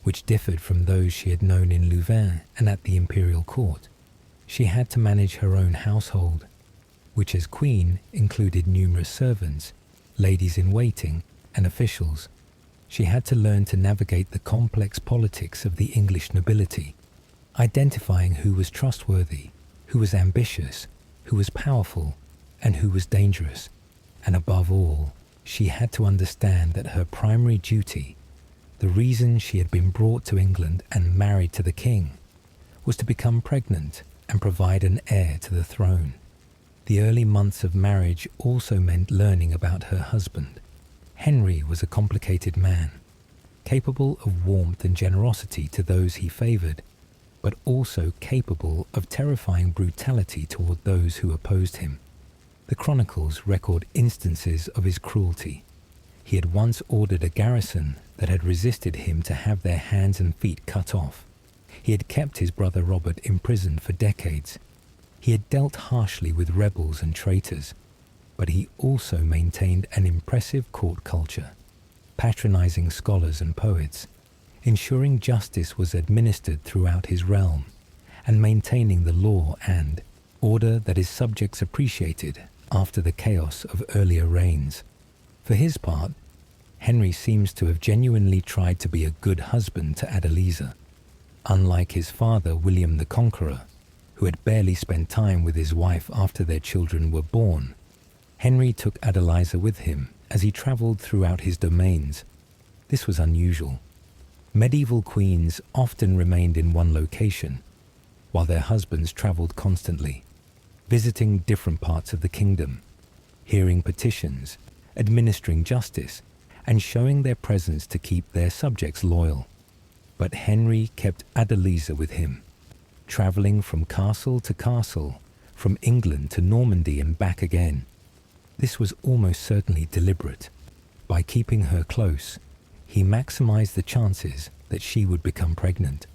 which differed from those she had known in Louvain and at the imperial court. She had to manage her own household, which as queen included numerous servants, ladies-in-waiting, and officials. She had to learn to navigate the complex politics of the English nobility, identifying who was trustworthy, who was ambitious, who was powerful, and who was dangerous. And above all, she had to understand that her primary duty, the reason she had been brought to England and married to the king, was to become pregnant and provide an heir to the throne. The early months of marriage also meant learning about her husband. Henry was a complicated man, capable of warmth and generosity to those he favoured, but also capable of terrifying brutality toward those who opposed him. The chronicles record instances of his cruelty. He had once ordered a garrison that had resisted him to have their hands and feet cut off. He had kept his brother Robert imprisoned for decades. He had dealt harshly with rebels and traitors, but he also maintained an impressive court culture, patronizing scholars and poets, ensuring justice was administered throughout his realm, and maintaining the law and order that his subjects appreciated after the chaos of earlier reigns. For his part, Henry seems to have genuinely tried to be a good husband to Adeliza. Unlike his father William the Conqueror, who had barely spent time with his wife after their children were born, Henry took Adeliza with him as he travelled throughout his domains. This was unusual. Medieval queens often remained in one location, while their husbands travelled constantly, visiting different parts of the kingdom, hearing petitions, administering justice, and showing their presence to keep their subjects loyal. But Henry kept Adeliza with him, travelling from castle to castle, from England to Normandy and back again. This was almost certainly deliberate. By keeping her close, he maximised the chances that she would become pregnant.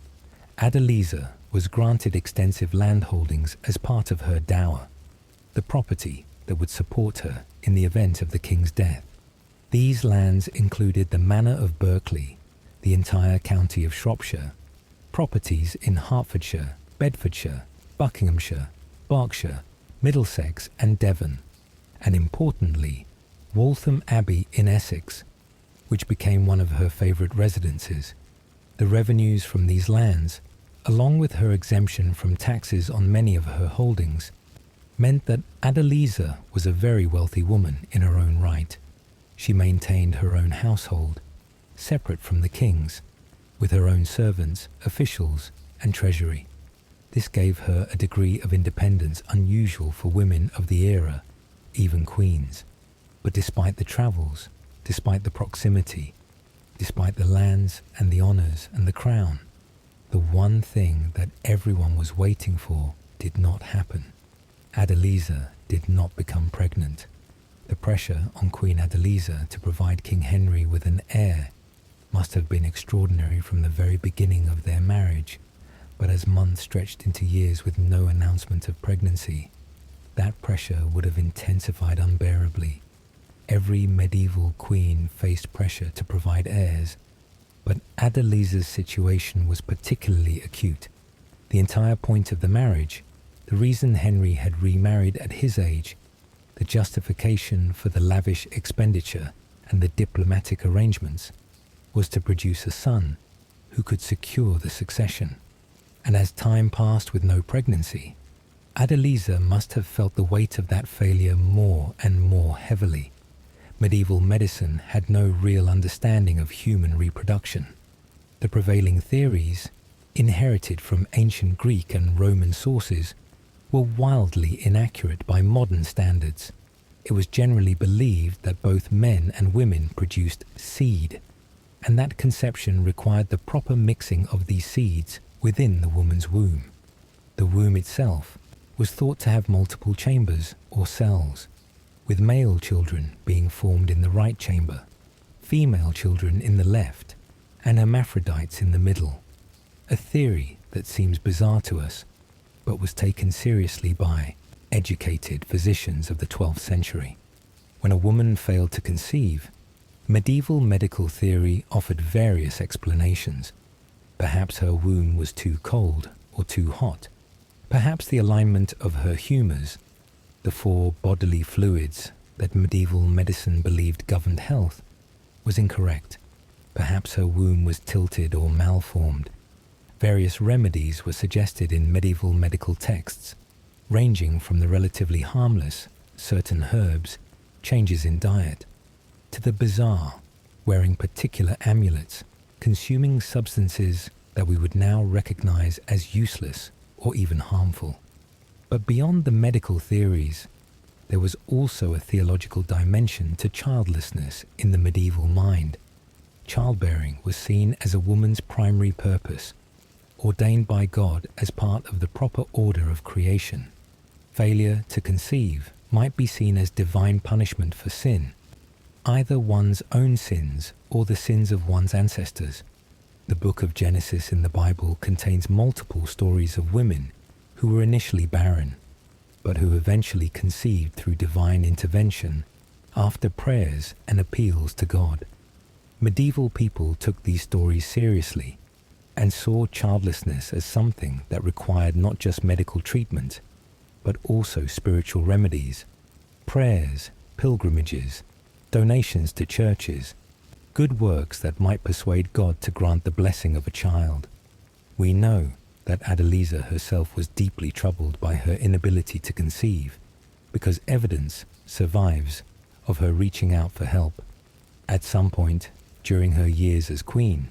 Adeliza was granted extensive landholdings as part of her dower, the property that would support her in the event of the king's death. These lands included the manor of Berkeley, the entire county of Shropshire, properties in Hertfordshire, Bedfordshire, Buckinghamshire, Berkshire, Middlesex and Devon, and importantly, Waltham Abbey in Essex, which became one of her favourite residences. The revenues from these lands, along with her exemption from taxes on many of her holdings, meant that Adeliza was a very wealthy woman in her own right. She maintained her own household, separate from the king's, with her own servants, officials, and treasury. This gave her a degree of independence unusual for women of the era, even queens. But despite the travels, despite the proximity, despite the lands and the honours and the crown, the one thing that everyone was waiting for did not happen. Adeliza did not become pregnant. The pressure on Queen Adeliza to provide King Henry with an heir must have been extraordinary from the very beginning of their marriage, but as months stretched into years with no announcement of pregnancy, that pressure would have intensified unbearably. Every medieval queen faced pressure to provide heirs, but Adeliza's situation was particularly acute. The entire point of the marriage, the reason Henry had remarried at his age, the justification for the lavish expenditure and the diplomatic arrangements, was to produce a son who could secure the succession. And as time passed with no pregnancy, Adeliza must have felt the weight of that failure more and more heavily. Medieval medicine had no real understanding of human reproduction. The prevailing theories, inherited from ancient Greek and Roman sources, were wildly inaccurate by modern standards. It was generally believed that both men and women produced seed, and that conception required the proper mixing of these seeds within the woman's womb. The womb itself was thought to have multiple chambers or cells, with male children being formed in the right chamber, female children in the left, and hermaphrodites in the middle. A theory that seems bizarre to us, but was taken seriously by educated physicians of the 12th century. When a woman failed to conceive, medieval medical theory offered various explanations. Perhaps her womb was too cold or too hot. Perhaps the alignment of her humours, the 4 bodily fluids that medieval medicine believed governed health, was incorrect. Perhaps her womb was tilted or malformed. Various remedies were suggested in medieval medical texts, ranging from the relatively harmless, certain herbs, changes in diet, to the bizarre, wearing particular amulets, consuming substances that we would now recognize as useless or even harmful. But beyond the medical theories, there was also a theological dimension to childlessness in the medieval mind. Childbearing was seen as a woman's primary purpose, ordained by God as part of the proper order of creation. Failure to conceive might be seen as divine punishment for sin, either one's own sins or the sins of one's ancestors. The book of Genesis in the Bible contains multiple stories of women who were initially barren, but who eventually conceived through divine intervention after prayers and appeals to God. Medieval people took these stories seriously and saw childlessness as something that required not just medical treatment, but also spiritual remedies, prayers, pilgrimages, donations to churches, good works that might persuade God to grant the blessing of a child. We know that Adeliza herself was deeply troubled by her inability to conceive, because evidence survives of her reaching out for help. At some point during her years as queen,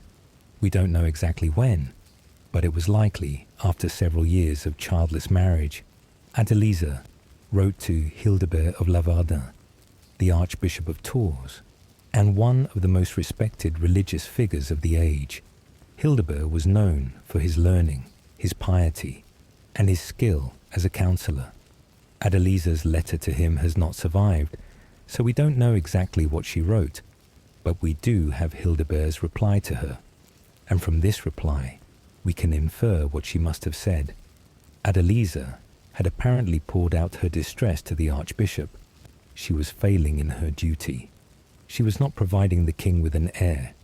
we don't know exactly when, but it was likely after several years of childless marriage, Adeliza wrote to Hildebert of Louvain, the Archbishop of Tours, and one of the most respected religious figures of the age. Hildebert was known for his learning, his piety, and his skill as a counselor. Adeliza's letter to him has not survived, so we don't know exactly what she wrote, but we do have Hildebert's reply to her, and from this reply we can infer what she must have said. Adeliza had apparently poured out her distress to the archbishop. She was failing in her duty. She was not providing the king with an heir.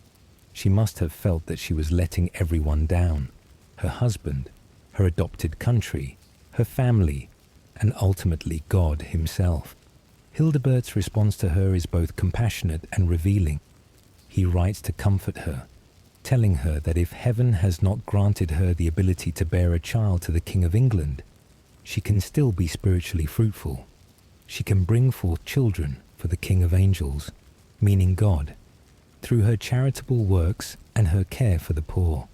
She must have felt that she was letting everyone down: her husband, her adopted country, her family, and ultimately God himself. Hildebert's response to her is both compassionate and revealing. He writes to comfort her, telling her that if heaven has not granted her the ability to bear a child to the King of England, she can still be spiritually fruitful. She can bring forth children for the King of Angels, meaning God, through her charitable works and her care for the poor.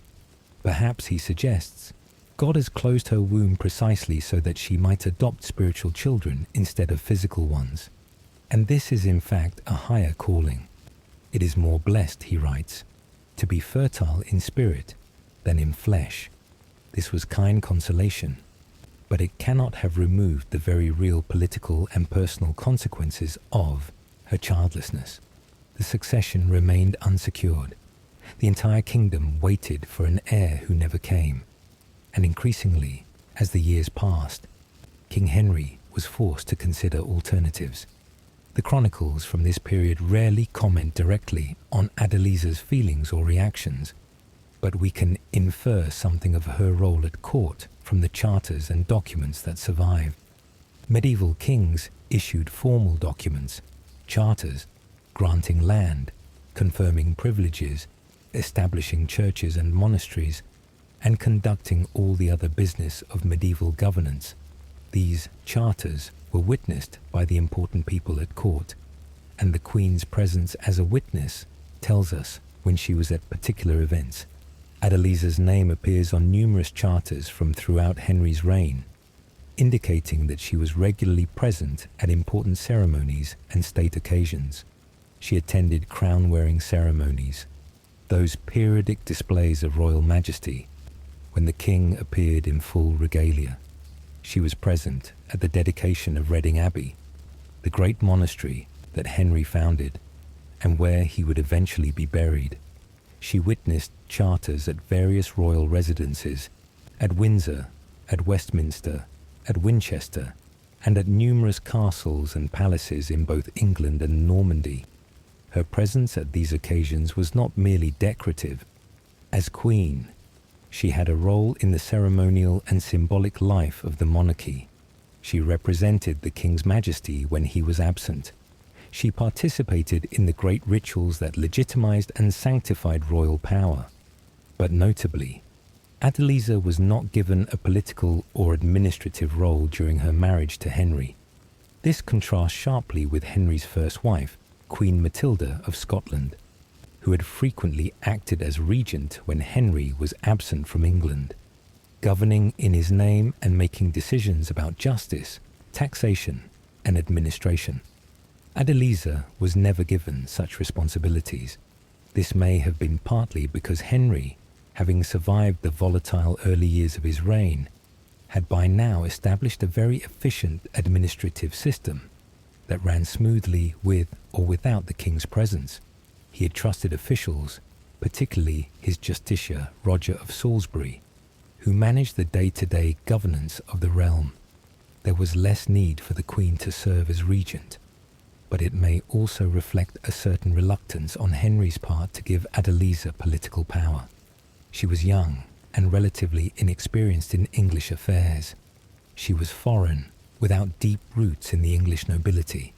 Perhaps, he suggests, God has closed her womb precisely so that she might adopt spiritual children instead of physical ones. And this is in fact a higher calling. It is more blessed, he writes, to be fertile in spirit than in flesh. This was kind consolation, but it cannot have removed the very real political and personal consequences of her childlessness. The succession remained unsecured. The entire kingdom waited for an heir who never came. And increasingly, as the years passed, King Henry was forced to consider alternatives. The chronicles from this period rarely comment directly on Adeliza's feelings or reactions, but we can infer something of her role at court from the charters and documents that survive. Medieval kings issued formal documents, charters, granting land, confirming privileges, establishing churches and monasteries, and conducting all the other business of medieval governance. These charters were witnessed by the important people at court, and the Queen's presence as a witness tells us when she was at particular events. Adeliza's name appears on numerous charters from throughout Henry's reign, indicating that she was regularly present at important ceremonies and state occasions. She attended crown-wearing ceremonies, those periodic displays of royal majesty when the king appeared in full regalia. She was present at the dedication of Reading Abbey, the great monastery that Henry founded and where he would eventually be buried. She witnessed charters at various royal residences, at Windsor, at Westminster, at Winchester, and at numerous castles and palaces in both England and Normandy. Her presence at these occasions was not merely decorative. As queen, she had a role in the ceremonial and symbolic life of the monarchy. She represented the King's Majesty when he was absent. She participated in the great rituals that legitimized and sanctified royal power. But notably, Adeliza was not given a political or administrative role during her marriage to Henry. This contrasts sharply with Henry's first wife, Queen Matilda of Scotland, who had frequently acted as regent when Henry was absent from England, governing in his name and making decisions about justice, taxation, and administration. Adeliza was never given such responsibilities. This may have been partly because Henry, having survived the volatile early years of his reign, had by now established a very efficient administrative system. that ran smoothly with or without the king's presence. He had trusted officials, particularly his justiciar Roger of Salisbury, who managed the day-to-day governance of the realm. There was less need for the Queen to serve as regent, but it may also reflect a certain reluctance on Henry's part to give Adeliza political power. She was young and relatively inexperienced in English affairs. She was foreign, without deep roots in the English nobility,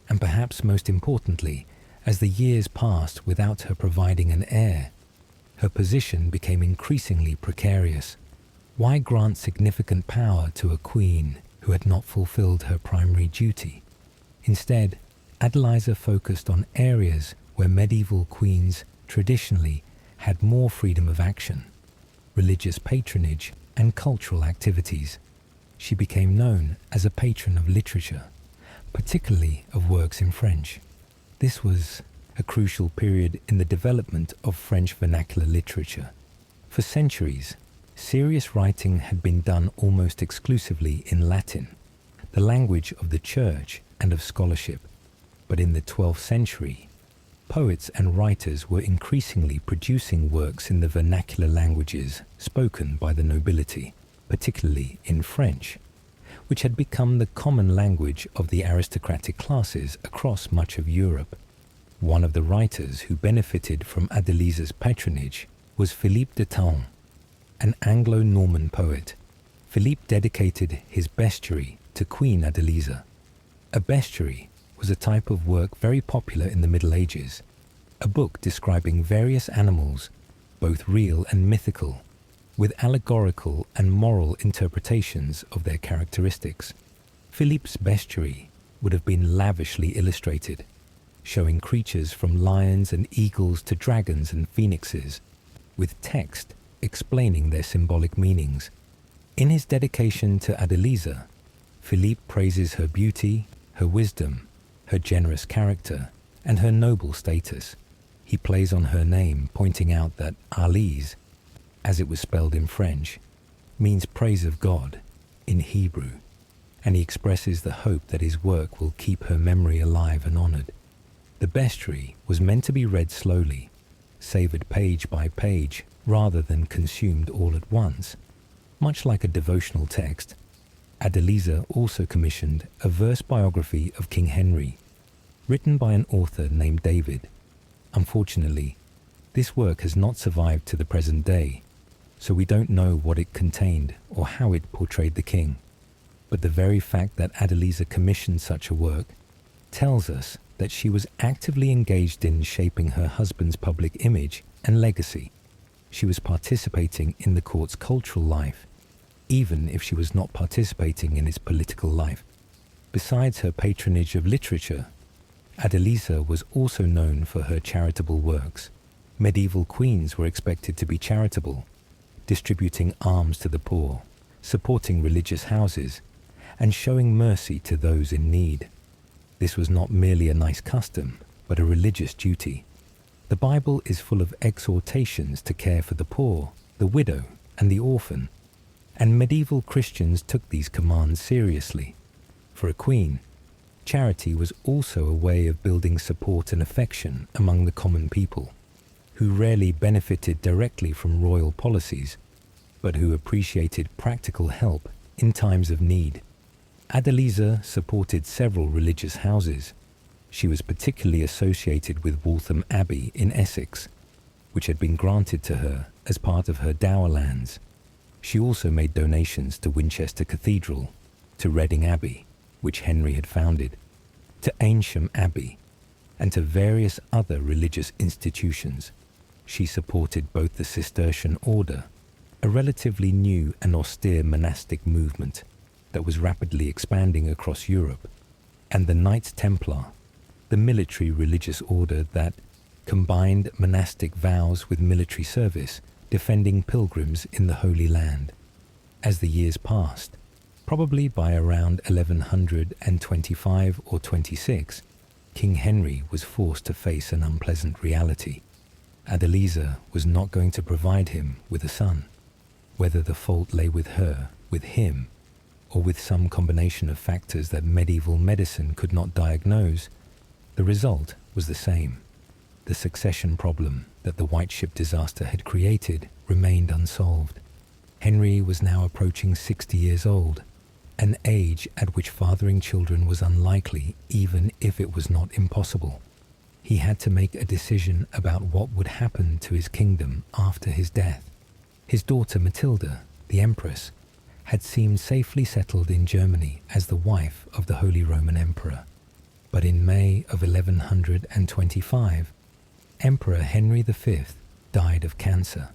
and perhaps most importantly, as the years passed without her providing an heir, her position became increasingly precarious. Why grant significant power to a queen who had not fulfilled her primary duty? Instead, Adeliza focused on areas where medieval queens traditionally had more freedom of action: religious patronage and cultural activities. She became known as a patron of literature, particularly of works in French. This was a crucial period in the development of French vernacular literature. For centuries, serious writing had been done almost exclusively in Latin, the language of the church and of scholarship. But in the 12th century, poets and writers were increasingly producing works in the vernacular languages spoken by the nobility, particularly in French, which had become the common language of the aristocratic classes across much of Europe. One of the writers who benefited from Adeliza's patronage was Philippe de Taon, an Anglo-Norman poet. Philippe dedicated his bestiary to Queen Adeliza. A bestiary was a type of work very popular in the Middle Ages, a book describing various animals, both real and mythical, with allegorical and moral interpretations of their characteristics. Philippe's bestiary would have been lavishly illustrated, showing creatures from lions and eagles to dragons and phoenixes, with text explaining their symbolic meanings. In his dedication to Adeliza, Philippe praises her beauty, her wisdom, her generous character, and her noble status. He plays on her name, pointing out that Arlise, as it was spelled in French, means praise of God in Hebrew, and he expresses the hope that his work will keep her memory alive and honored. The bestiary was meant to be read slowly, savored page by page, rather than consumed all at once. Much like a devotional text, Adeliza also commissioned a verse biography of King Henry, written by an author named David. Unfortunately, this work has not survived to the present day, so we don't know what it contained or how it portrayed the king. But the very fact that Adeliza commissioned such a work tells us that she was actively engaged in shaping her husband's public image and legacy. She was participating in the court's cultural life, even if she was not participating in its political life. Besides her patronage of literature, Adeliza was also known for her charitable works. Medieval queens were expected to be charitable, distributing alms to the poor, supporting religious houses, and showing mercy to those in need. This was not merely a nice custom, but a religious duty. The Bible is full of exhortations to care for the poor, the widow, and the orphan, and medieval Christians took these commands seriously. For a queen, charity was also a way of building support and affection among the common people, who rarely benefited directly from royal policies, but who appreciated practical help in times of need. Adeliza supported several religious houses. She was particularly associated with Waltham Abbey in Essex, which had been granted to her as part of her dower lands. She also made donations to Winchester Cathedral, to Reading Abbey, which Henry had founded, to Aynsham Abbey, and to various other religious institutions. She supported both the Cistercian order, a relatively new and austere monastic movement that was rapidly expanding across Europe, and the Knights Templar, the military religious order that combined monastic vows with military service, defending pilgrims in the Holy Land. As the years passed, probably by around 1125 or 26, King Henry was forced to face an unpleasant reality. Adeliza was not going to provide him with a son. Whether the fault lay with her, with him, or with some combination of factors that medieval medicine could not diagnose, the result was the same. The succession problem that the White Ship disaster had created remained unsolved. Henry was now approaching 60 years old, an age at which fathering children was unlikely even if it was not impossible. He had to make a decision about what would happen to his kingdom after his death. His daughter Matilda, the Empress, had seemed safely settled in Germany as the wife of the Holy Roman Emperor. But in May of 1125, Emperor Henry V died of cancer.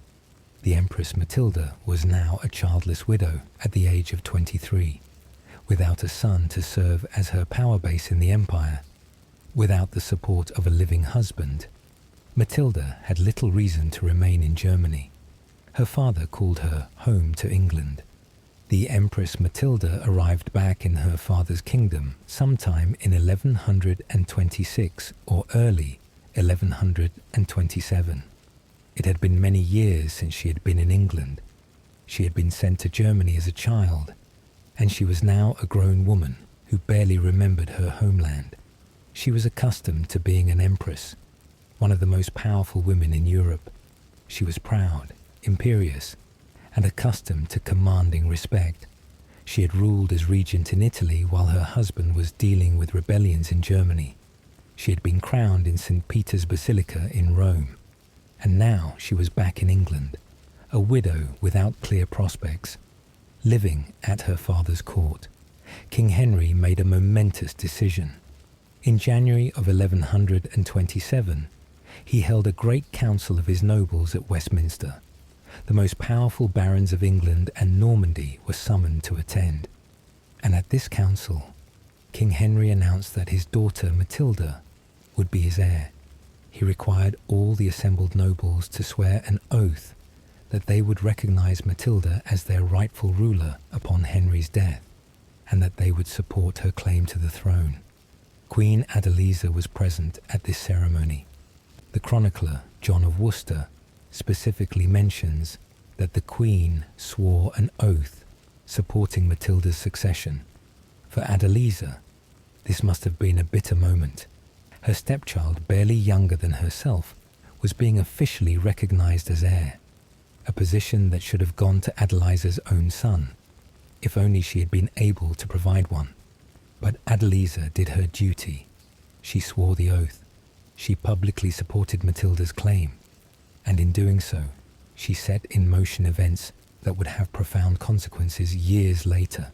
The Empress Matilda was now a childless widow at the age of 23, without a son to serve as her power base in the empire. Without the support of a living husband, Matilda had little reason to remain in Germany. Her father called her home to England. The Empress Matilda arrived back in her father's kingdom sometime in 1126 or early 1127. It had been many years since she had been in England. She had been sent to Germany as a child, and she was now a grown woman who barely remembered her homeland. She was accustomed to being an empress, one of the most powerful women in Europe. She was proud, imperious, and accustomed to commanding respect. She had ruled as regent in Italy while her husband was dealing with rebellions in Germany. She had been crowned in St. Peter's Basilica in Rome, and now she was back in England, a widow without clear prospects, living at her father's court. King Henry made a momentous decision. In January of 1127, he held a great council of his nobles at Westminster. The most powerful barons of England and Normandy were summoned to attend. And at this council, King Henry announced that his daughter Matilda would be his heir. He required all the assembled nobles to swear an oath that they would recognize Matilda as their rightful ruler upon Henry's death, and that they would support her claim to the throne. Queen Adeliza was present at this ceremony. The chronicler, John of Worcester, specifically mentions that the Queen swore an oath supporting Matilda's succession. For Adeliza, this must have been a bitter moment. Her stepchild, barely younger than herself, was being officially recognized as heir, a position that should have gone to Adeliza's own son, if only she had been able to provide one. But Adeliza did her duty. She swore the oath. She publicly supported Matilda's claim, and in doing so, she set in motion events that would have profound consequences years later.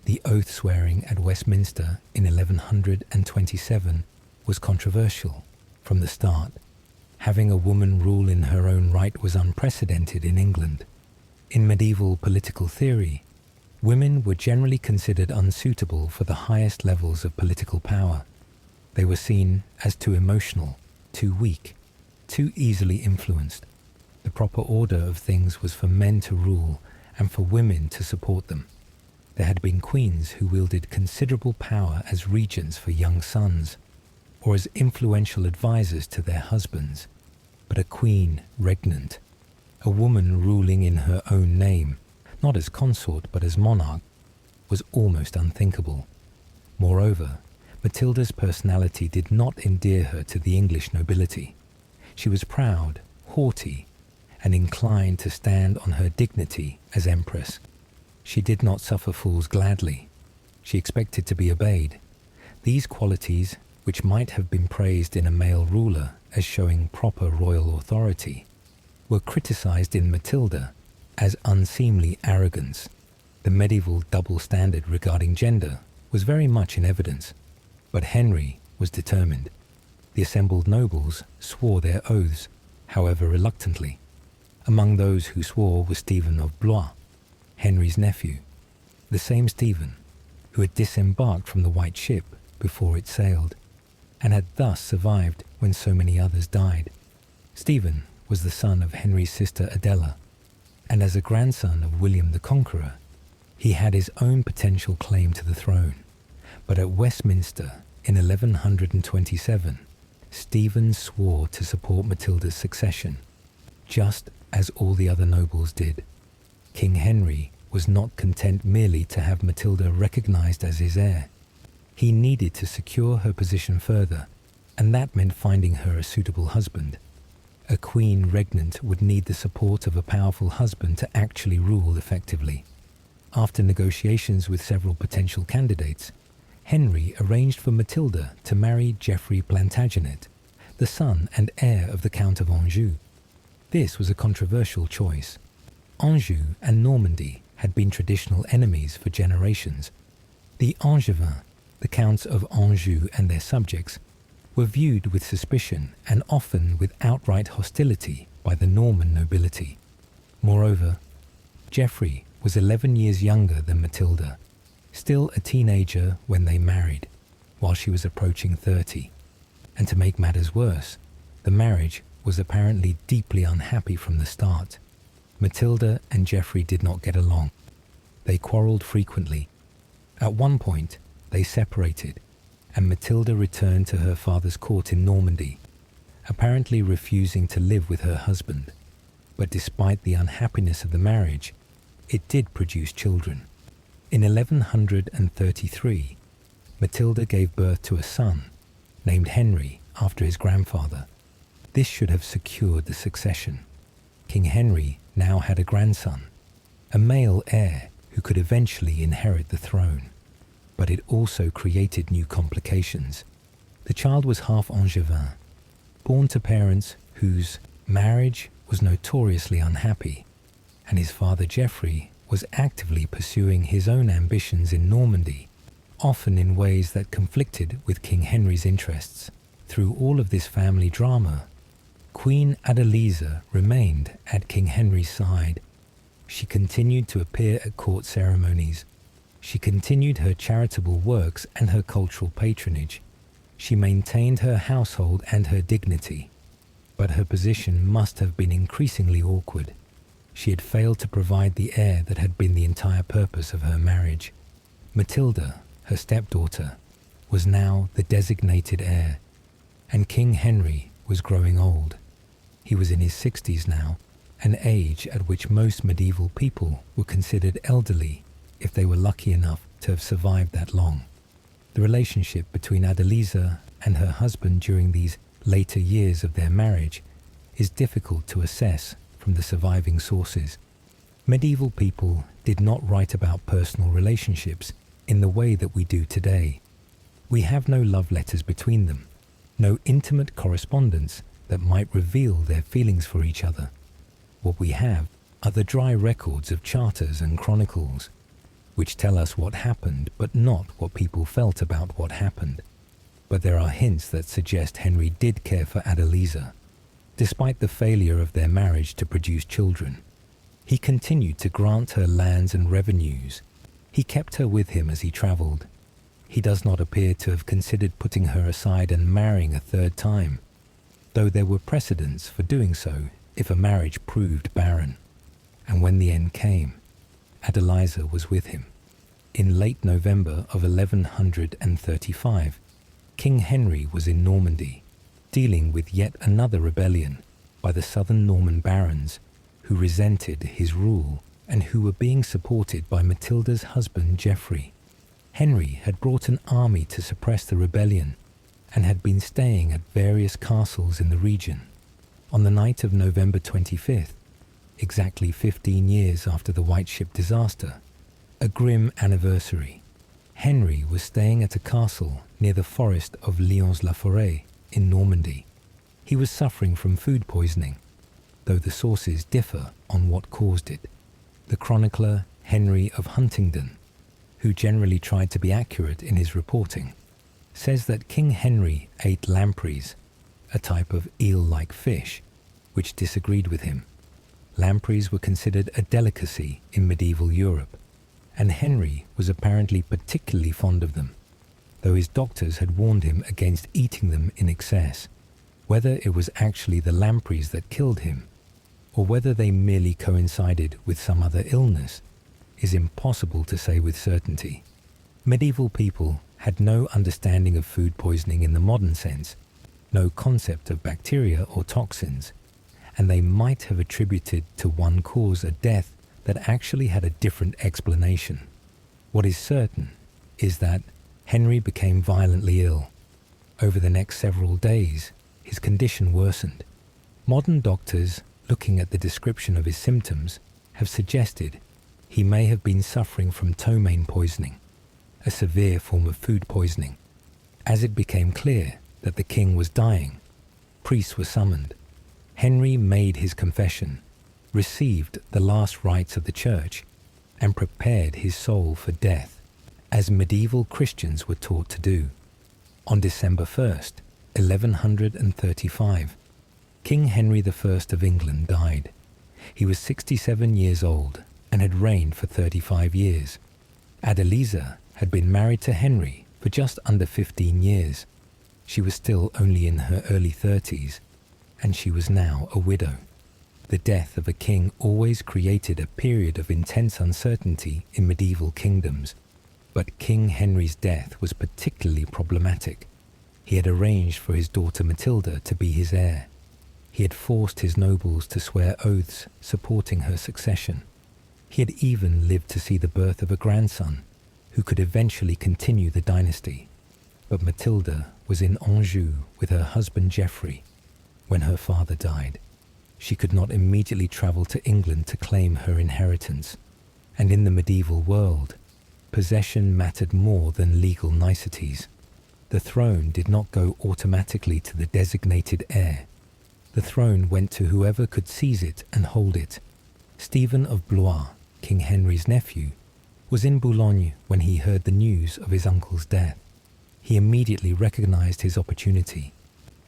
The oath swearing at Westminster in 1127 was controversial from the start. Having a woman rule in her own right was unprecedented in England. In medieval political theory, women were generally considered unsuitable for the highest levels of political power. They were seen as too emotional, too weak, too easily influenced. The proper order of things was for men to rule and for women to support them. There had been queens who wielded considerable power as regents for young sons, or as influential advisors to their husbands. But a queen regnant, a woman ruling in her own name, not as consort but as monarch, was almost unthinkable. Moreover, Matilda's personality did not endear her to the English nobility. She was proud, haughty, and inclined to stand on her dignity as empress. She did not suffer fools gladly. She expected to be obeyed. These qualities, which might have been praised in a male ruler as showing proper royal authority, were criticized in Matilda as unseemly arrogance. The medieval double standard regarding gender was very much in evidence, but Henry was determined. The assembled nobles swore their oaths, however reluctantly. Among those who swore was Stephen of Blois, Henry's nephew, the same Stephen who had disembarked from the White Ship before it sailed, and had thus survived when so many others died. Stephen was the son of Henry's sister Adela, and as a grandson of William the Conqueror, he had his own potential claim to the throne. But at Westminster in 1127, Stephen swore to support Matilda's succession, just as all the other nobles did. King Henry was not content merely to have Matilda recognized as his heir. He needed to secure her position further, and that meant finding her a suitable husband. A queen regnant would need the support of a powerful husband to actually rule effectively. After negotiations with several potential candidates, Henry arranged for Matilda to marry Geoffrey Plantagenet, the son and heir of the Count of Anjou. This was a controversial choice. Anjou and Normandy had been traditional enemies for generations. The Angevins, the Counts of Anjou and their subjects, were viewed with suspicion and often with outright hostility by the Norman nobility. Moreover, Geoffrey was 11 years younger than Matilda, still a teenager when they married, while she was approaching 30. And to make matters worse, the marriage was apparently deeply unhappy from the start. Matilda and Geoffrey did not get along. They quarrelled frequently. At one point, they separated, and Matilda returned to her father's court in Normandy, apparently refusing to live with her husband. But despite the unhappiness of the marriage, it did produce children. In 1133, Matilda gave birth to a son, named Henry after his grandfather. This should have secured the succession. King Henry now had a grandson, a male heir who could eventually inherit the throne. But it also created new complications. The child was half Angevin, born to parents whose marriage was notoriously unhappy, and his father Geoffrey was actively pursuing his own ambitions in Normandy, often in ways that conflicted with King Henry's interests. Through all of this family drama, Queen Adeliza remained at King Henry's side. She continued to appear at court ceremonies. She continued her charitable works and her cultural patronage. She maintained her household and her dignity. But her position must have been increasingly awkward. She had failed to provide the heir that had been the entire purpose of her marriage. Matilda, her stepdaughter, was now the designated heir, and King Henry was growing old. He was in his 60s now, an age at which most medieval people were considered elderly if they were lucky enough to have survived that long. The relationship between Adeliza and her husband during these later years of their marriage is difficult to assess from the surviving sources. Medieval people did not write about personal relationships in the way that we do today. We have no love letters between them, no intimate correspondence that might reveal their feelings for each other. What we have are the dry records of charters and chronicles, which tell us what happened but not what people felt about what happened. But there are hints that suggest Henry did care for Adeliza. Despite the failure of their marriage to produce children, he continued to grant her lands and revenues. He kept her with him as he travelled. He does not appear to have considered putting her aside and marrying a third time, though there were precedents for doing so if a marriage proved barren. And when the end came, Adeliza was with him. In late November of 1135, King Henry was in Normandy, dealing with yet another rebellion by the southern Norman barons who resented his rule and who were being supported by Matilda's husband Geoffrey. Henry had brought an army to suppress the rebellion and had been staying at various castles in the region. On the night of November 25th, exactly 15 years after the White Ship disaster, a grim anniversary, Henry was staying at a castle near the forest of Lyons-la-Forêt in Normandy. He was suffering from food poisoning, though the sources differ on what caused it. The chronicler Henry of Huntingdon, who generally tried to be accurate in his reporting, says that King Henry ate lampreys, a type of eel-like fish, which disagreed with him. Lampreys were considered a delicacy in medieval Europe, and Henry was apparently particularly fond of them, though his doctors had warned him against eating them in excess. Whether it was actually the lampreys that killed him, or whether they merely coincided with some other illness, is impossible to say with certainty. Medieval people had no understanding of food poisoning in the modern sense, no concept of bacteria or toxins, and they might have attributed to one cause a death that actually had a different explanation. What is certain is that Henry became violently ill. Over the next several days, his condition worsened. Modern doctors, looking at the description of his symptoms, have suggested he may have been suffering from ptomaine poisoning, a severe form of food poisoning. As it became clear that the king was dying, priests were summoned. Henry made his confession, received the last rites of the church, and prepared his soul for death, as medieval Christians were taught to do. On December 1st, 1135, King Henry I of England died. He was 67 years old and had reigned for 35 years. Adeliza had been married to Henry for just under 15 years. She was still only in her early 30s, and she was now a widow. The death of a king always created a period of intense uncertainty in medieval kingdoms, but King Henry's death was particularly problematic. He had arranged for his daughter Matilda to be his heir. He had forced his nobles to swear oaths supporting her succession. He had even lived to see the birth of a grandson, who could eventually continue the dynasty. But Matilda was in Anjou with her husband Geoffrey when her father died. She could not immediately travel to England to claim her inheritance, and in the medieval world, possession mattered more than legal niceties. The throne did not go automatically to the designated heir. The throne went to whoever could seize it and hold it. Stephen of Blois, King Henry's nephew, was in Boulogne when he heard the news of his uncle's death. He immediately recognized his opportunity.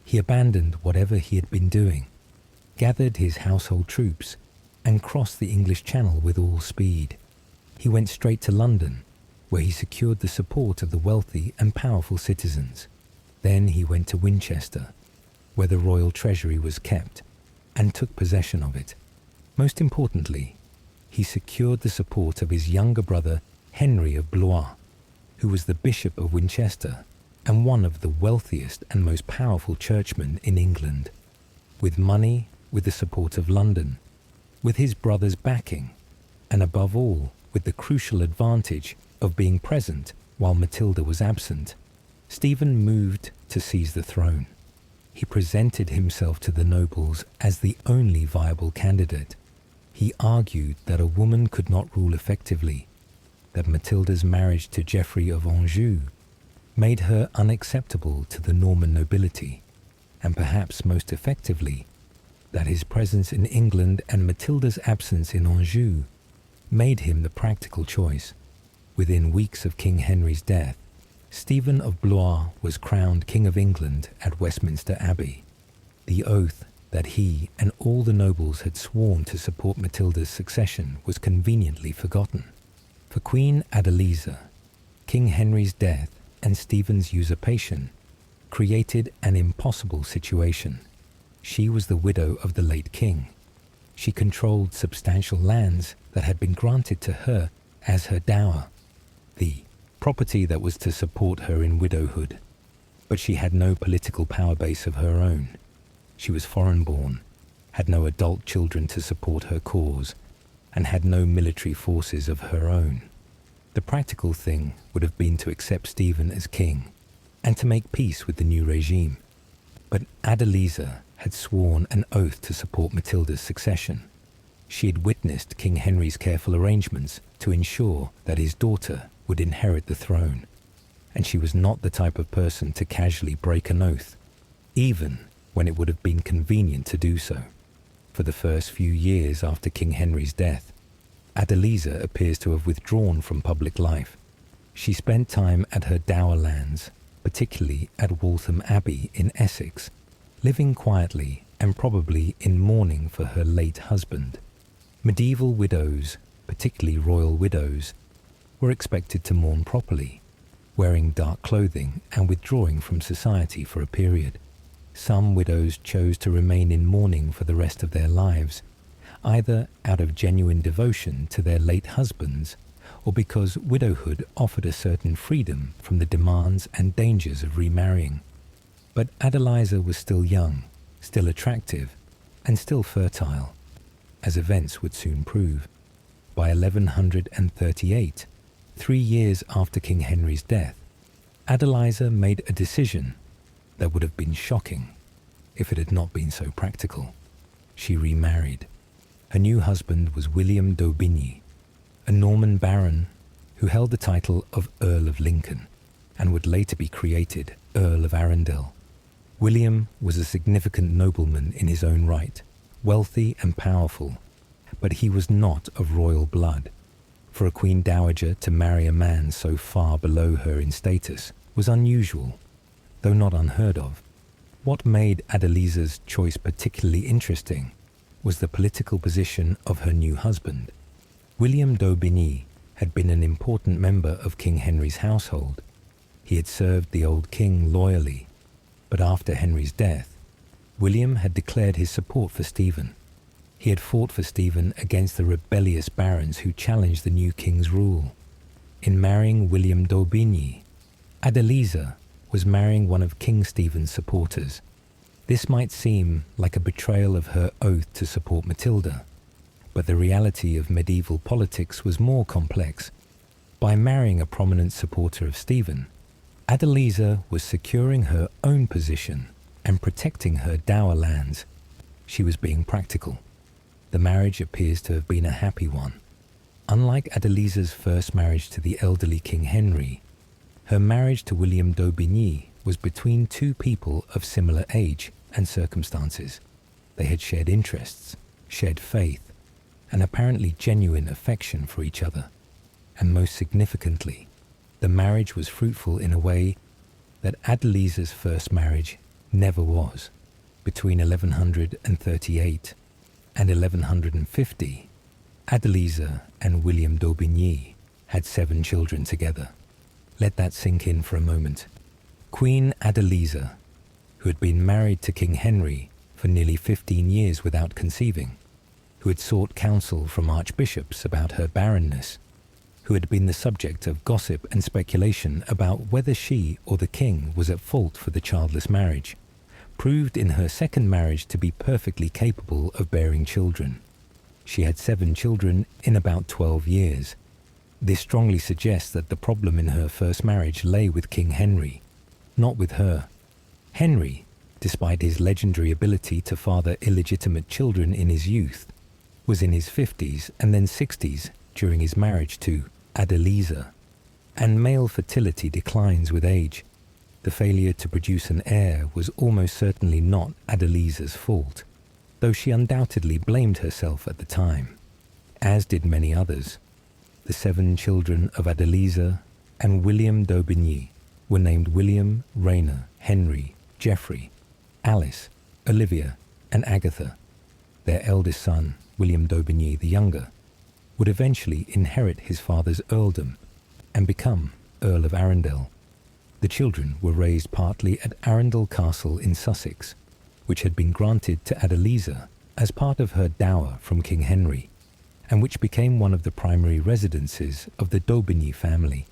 He abandoned whatever he had been doing, gathered his household troops, and crossed the English Channel with all speed. He went straight to London, where he secured the support of the wealthy and powerful citizens. Then he went to Winchester, where the royal treasury was kept, and took possession of it. Most importantly, he secured the support of his younger brother Henry of Blois, who was the Bishop of Winchester and one of the wealthiest and most powerful churchmen in England. With money, with the support of London, with his brother's backing, and above all, with the crucial advantage of being present while Matilda was absent, Stephen moved to seize the throne. He presented himself to the nobles as the only viable candidate. He argued that a woman could not rule effectively, that Matilda's marriage to Geoffrey of Anjou made her unacceptable to the Norman nobility, and perhaps most effectively, that his presence in England and Matilda's absence in Anjou made him the practical choice. Within weeks of King Henry's death, Stephen of Blois was crowned King of England at Westminster Abbey. The oath that he and all the nobles had sworn to support Matilda's succession was conveniently forgotten. For Queen Adeliza, King Henry's death and Stephen's usurpation created an impossible situation. She was the widow of the late king. She controlled substantial lands that had been granted to her as her dower, the property that was to support her in widowhood. But she had no political power base of her own. She was foreign-born, had no adult children to support her cause, and had no military forces of her own. The practical thing would have been to accept Stephen as king and to make peace with the new regime. But Adeliza had sworn an oath to support Matilda's succession. She had witnessed King Henry's careful arrangements to ensure that his daughter would inherit the throne, and she was not the type of person to casually break an oath, even when it would have been convenient to do so. For the first few years after King Henry's death, Adeliza appears to have withdrawn from public life. She spent time at her dower lands, particularly at Waltham Abbey in Essex, living quietly and probably in mourning for her late husband. Medieval widows, particularly royal widows, were expected to mourn properly, wearing dark clothing and withdrawing from society for a period. Some widows chose to remain in mourning for the rest of their lives, either out of genuine devotion to their late husbands or because widowhood offered a certain freedom from the demands and dangers of remarrying. But Adeliza was still young, still attractive, and still fertile, as events would soon prove. By 1138, 3 years after King Henry's death, Adeliza made a decision that would have been shocking if it had not been so practical. She remarried. Her new husband was William d'Aubigny, a Norman baron who held the title of Earl of Lincoln and would later be created Earl of Arundel. William was a significant nobleman in his own right, wealthy and powerful, but he was not of royal blood. For a queen dowager to marry a man so far below her in status was unusual, though not unheard of. What made Adeliza's choice particularly interesting was the political position of her new husband. William d'Aubigny had been an important member of King Henry's household. He had served the old king loyally, but after Henry's death, William had declared his support for Stephen. He had fought for Stephen against the rebellious barons who challenged the new king's rule. In marrying William d'Aubigny, Adeliza was marrying one of King Stephen's supporters. This might seem like a betrayal of her oath to support Matilda, but the reality of medieval politics was more complex. By marrying a prominent supporter of Stephen, Adeliza was securing her own position and protecting her dower lands. She was being practical. The marriage appears to have been a happy one. Unlike Adeliza's first marriage to the elderly King Henry, her marriage to William d'Aubigny was between two people of similar age and circumstances. They had shared interests, shared faith, and apparently genuine affection for each other. And most significantly, the marriage was fruitful in a way that Adeliza's first marriage never was. Between 1138 and 1150, Adeliza and William d'Aubigny had 7 children together. Let that sink in for a moment. Queen Adeliza, who had been married to King Henry for nearly 15 years without conceiving, who had sought counsel from archbishops about her barrenness, who had been the subject of gossip and speculation about whether she or the king was at fault for the childless marriage, proved in her second marriage to be perfectly capable of bearing children. She had 7 children in about 12 years. This strongly suggests that the problem in her first marriage lay with King Henry, not with her. Henry, despite his legendary ability to father illegitimate children in his youth, was in his 50s and then 60s during his marriage to Adeliza, and male fertility declines with age. The failure to produce an heir was almost certainly not Adeliza's fault, though she undoubtedly blamed herself at the time, as did many others. The 7 children of Adeliza and William d'Aubigny were named William, Rainer, Henry, Geoffrey, Alice, Olivia, and Agatha. Their eldest son, William d'Aubigny the younger, would eventually inherit his father's earldom and become Earl of Arundel. The children were raised partly at Arundel Castle in Sussex, which had been granted to Adeliza as part of her dower from King Henry, and which became one of the primary residences of the d'Aubigny family.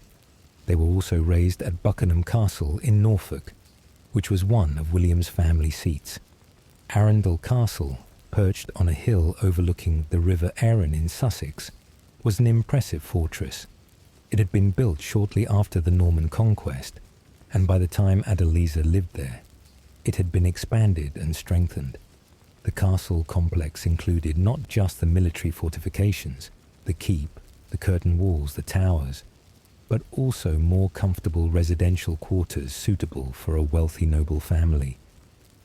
They were also raised at Buckingham Castle in Norfolk, which was one of William's family seats. Arundel Castle, perched on a hill overlooking the River Arun in Sussex, was an impressive fortress. It had been built shortly after the Norman conquest, and by the time Adeliza lived there, it had been expanded and strengthened. The castle complex included not just the military fortifications, the keep, the curtain walls, the towers, but also more comfortable residential quarters suitable for a wealthy noble family.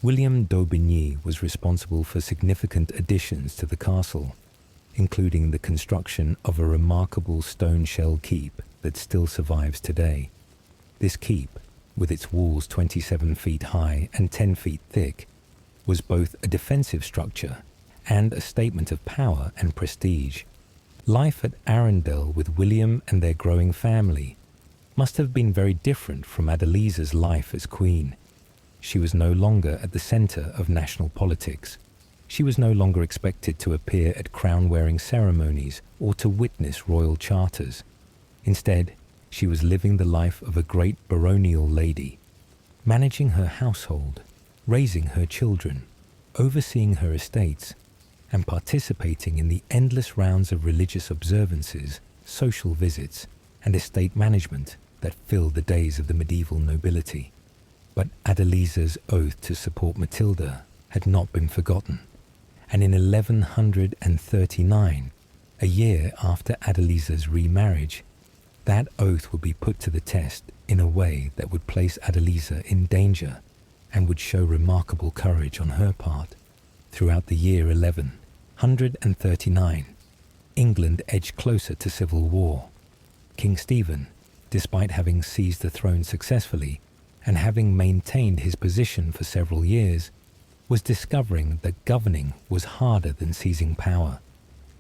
William d'Aubigny was responsible for significant additions to the castle, including the construction of a remarkable stone shell keep that still survives today. This keep, with its walls 27 feet high and 10 feet thick, was both a defensive structure and a statement of power and prestige. Life at Arundel with William and their growing family must have been very different from Adeliza's life as queen. She was no longer at the center of national politics. She was no longer expected to appear at crown-wearing ceremonies or to witness royal charters. Instead, she was living the life of a great baronial lady, managing her household, raising her children, overseeing her estates, and participating in the endless rounds of religious observances, social visits, and estate management that filled the days of the medieval nobility. But Adeliza's oath to support Matilda had not been forgotten, and in 1139, a year after Adeliza's remarriage, that oath would be put to the test in a way that would place Adeliza in danger and would show remarkable courage on her part. Throughout the year 1139, England edged closer to civil war. King Stephen, despite having seized the throne successfully and having maintained his position for several years, was discovering that governing was harder than seizing power.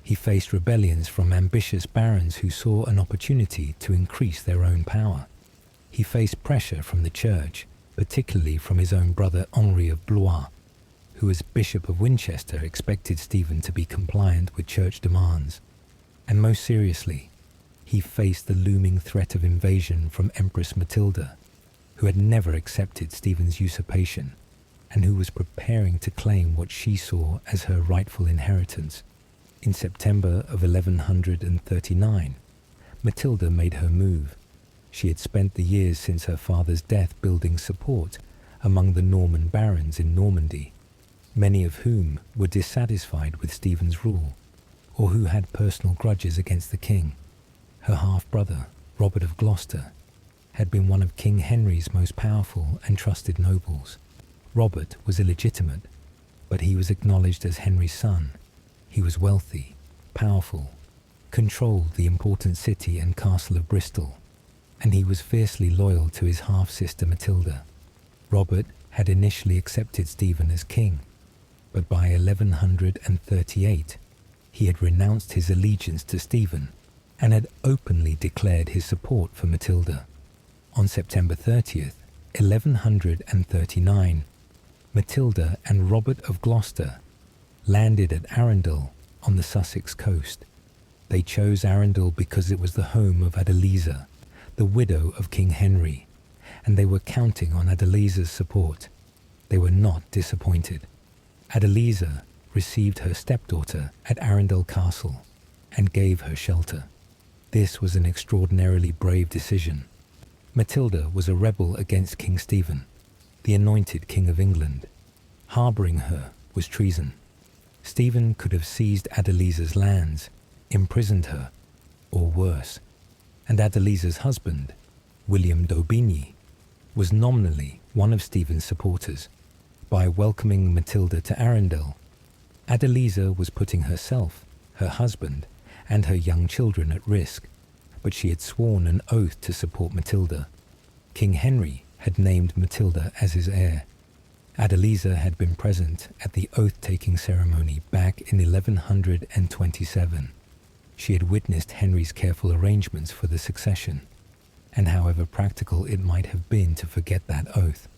He faced rebellions from ambitious barons who saw an opportunity to increase their own power. He faced pressure from the church, particularly from his own brother Henry of Blois, who as Bishop of Winchester expected Stephen to be compliant with church demands. And most seriously, he faced the looming threat of invasion from Empress Matilda, who had never accepted Stephen's usurpation and who was preparing to claim what she saw as her rightful inheritance. In September of 1139, Matilda made her move. She had spent the years since her father's death building support among the Norman barons in Normandy, many of whom were dissatisfied with Stephen's rule, or who had personal grudges against the king. Her half-brother, Robert of Gloucester, had been one of King Henry's most powerful and trusted nobles. Robert was illegitimate, but he was acknowledged as Henry's son. He was wealthy, powerful, controlled the important city and castle of Bristol, and he was fiercely loyal to his half-sister Matilda. Robert had initially accepted Stephen as king, but by 1138 he had renounced his allegiance to Stephen and had openly declared his support for Matilda. On September 30th, 1139, Matilda and Robert of Gloucester landed at Arundel on the Sussex coast. They chose Arundel because it was the home of Adeliza, the widow of King Henry, and they were counting on Adeliza's support. They were not disappointed. Adeliza received her stepdaughter at Arundel Castle and gave her shelter. This was an extraordinarily brave decision. Matilda was a rebel against King Stephen, the anointed King of England. Harbouring her was treason. Stephen could have seized Adeliza's lands, imprisoned her, or worse. And Adeliza's husband, William d'Aubigny, was nominally one of Stephen's supporters. By welcoming Matilda to Arundel, Adeliza was putting herself, her husband, and her young children at risk, but she had sworn an oath to support Matilda. King Henry had named Matilda as his heir. Adeliza had been present at the oath-taking ceremony back in 1127. She had witnessed Henry's careful arrangements for the succession, and however practical it might have been to forget that oath,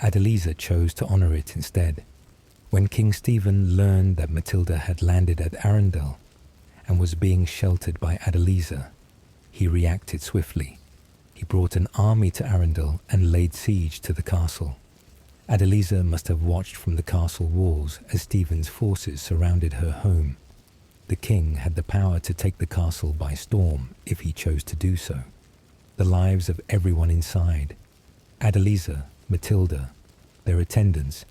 Adeliza chose to honour it instead. When King Stephen learned that Matilda had landed at Arundel and was being sheltered by Adeliza, he reacted swiftly. He brought an army to Arundel and laid siege to the castle. Adeliza must have watched from the castle walls as Stephen's forces surrounded her home. The king had the power to take the castle by storm if he chose to do so. The lives of everyone inside, Adeliza, Matilda, their attendants,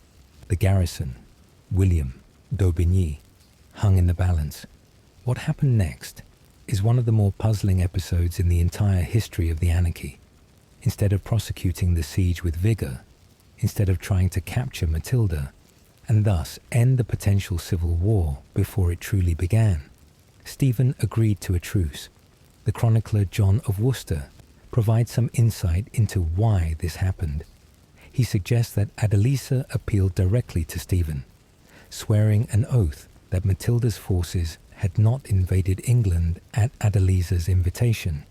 the garrison, William, d'Aubigny, hung in the balance. What happened next is one of the more puzzling episodes in the entire history of the Anarchy. Instead of prosecuting the siege with vigour, instead of trying to capture Matilda, and thus end the potential civil war before it truly began, Stephen agreed to a truce. The chronicler John of Worcester provides some insight into why this happened. He suggests that Adeliza appealed directly to Stephen, swearing an oath that Matilda's forces had not invaded England at Adeliza's invitation,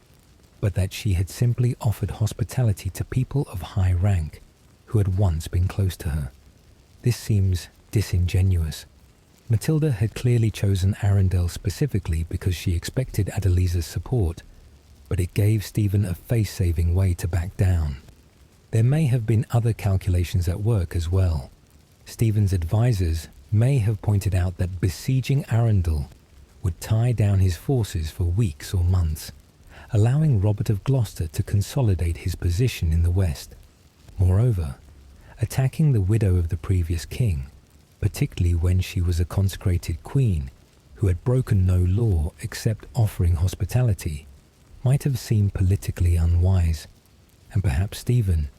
but that she had simply offered hospitality to people of high rank who had once been close to her. This seems disingenuous. Matilda had clearly chosen Arundel specifically because she expected Adeliza's support, but it gave Stephen a face-saving way to back down. There may have been other calculations at work as well. Stephen's advisors may have pointed out that besieging Arundel would tie down his forces for weeks or months, allowing Robert of Gloucester to consolidate his position in the west. Moreover, attacking the widow of the previous king, particularly when she was a consecrated queen who had broken no law except offering hospitality, might have seemed politically unwise, and perhaps Stephen,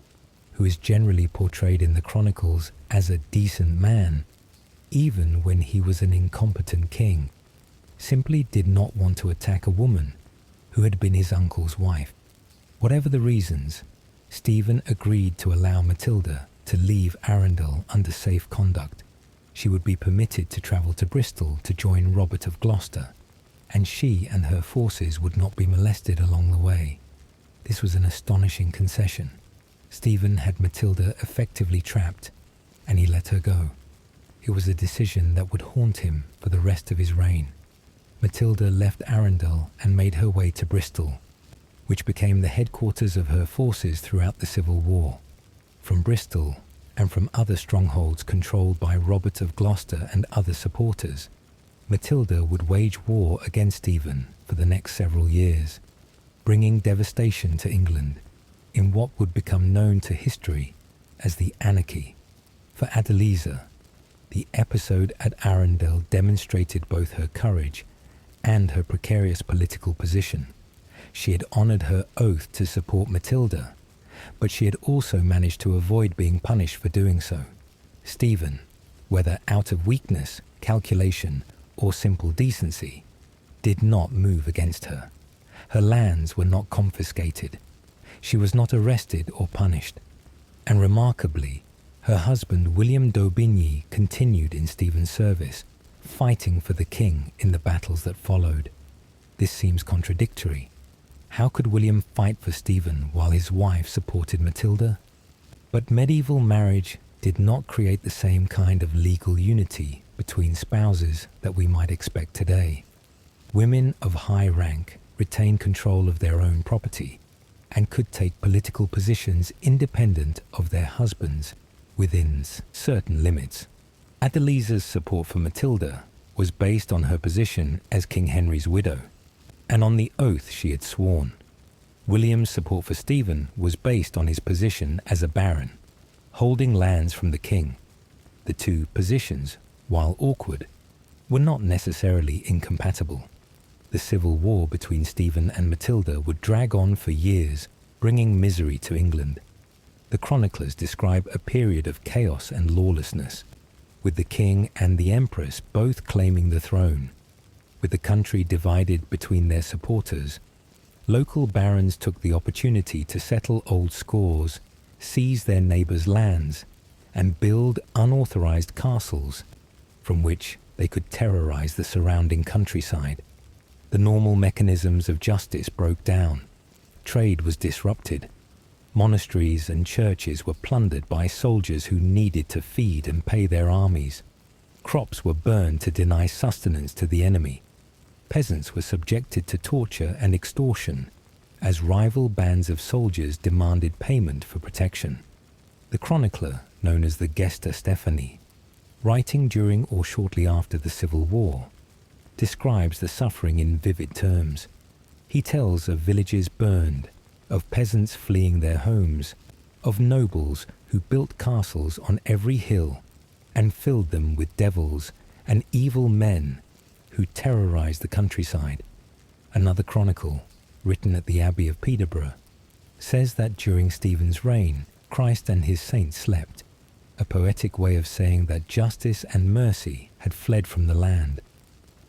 who is generally portrayed in the chronicles as a decent man, even when he was an incompetent king, simply did not want to attack a woman who had been his uncle's wife. Whatever the reasons, Stephen agreed to allow Matilda to leave Arundel under safe conduct. She would be permitted to travel to Bristol to join Robert of Gloucester, and she and her forces would not be molested along the way. This was an astonishing concession. Stephen had Matilda effectively trapped, and he let her go. It was a decision that would haunt him for the rest of his reign. Matilda left Arundel and made her way to Bristol, which became the headquarters of her forces throughout the Civil War. From Bristol, and from other strongholds controlled by Robert of Gloucester and other supporters, Matilda would wage war against Stephen for the next several years, bringing devastation to England in what would become known to history as the Anarchy. For Adeliza, the episode at Arundel demonstrated both her courage and her precarious political position. She had honoured her oath to support Matilda, but she had also managed to avoid being punished for doing so. Stephen, whether out of weakness, calculation, or simple decency, did not move against her. Her lands were not confiscated. She was not arrested or punished. And remarkably, her husband William d'Aubigny continued in Stephen's service, fighting for the king in the battles that followed. This seems contradictory. How could William fight for Stephen while his wife supported Matilda? But medieval marriage did not create the same kind of legal unity between spouses that we might expect today. Women of high rank retained control of their own property and could take political positions independent of their husbands within certain limits. Adeliza's support for Matilda was based on her position as King Henry's widow and on the oath she had sworn. William's support for Stephen was based on his position as a baron, holding lands from the king. The two positions, while awkward, were not necessarily incompatible. The civil war between Stephen and Matilda would drag on for years, bringing misery to England. The chroniclers describe a period of chaos and lawlessness, with the king and the empress both claiming the throne. With the country divided between their supporters, local barons took the opportunity to settle old scores, seize their neighbours' lands, and build unauthorised castles from which they could terrorise the surrounding countryside. The normal mechanisms of justice broke down. Trade was disrupted. Monasteries and churches were plundered by soldiers who needed to feed and pay their armies. Crops were burned to deny sustenance to the enemy. Peasants were subjected to torture and extortion as rival bands of soldiers demanded payment for protection. The chronicler, known as the Gesta Stephani, writing during or shortly after the Civil War, describes the suffering in vivid terms. He tells of villages burned, of peasants fleeing their homes, of nobles who built castles on every hill and filled them with devils and evil men who terrorized the countryside. Another chronicle, written at the Abbey of Peterborough, says that during Stephen's reign, Christ and his saints slept, a poetic way of saying that justice and mercy had fled from the land.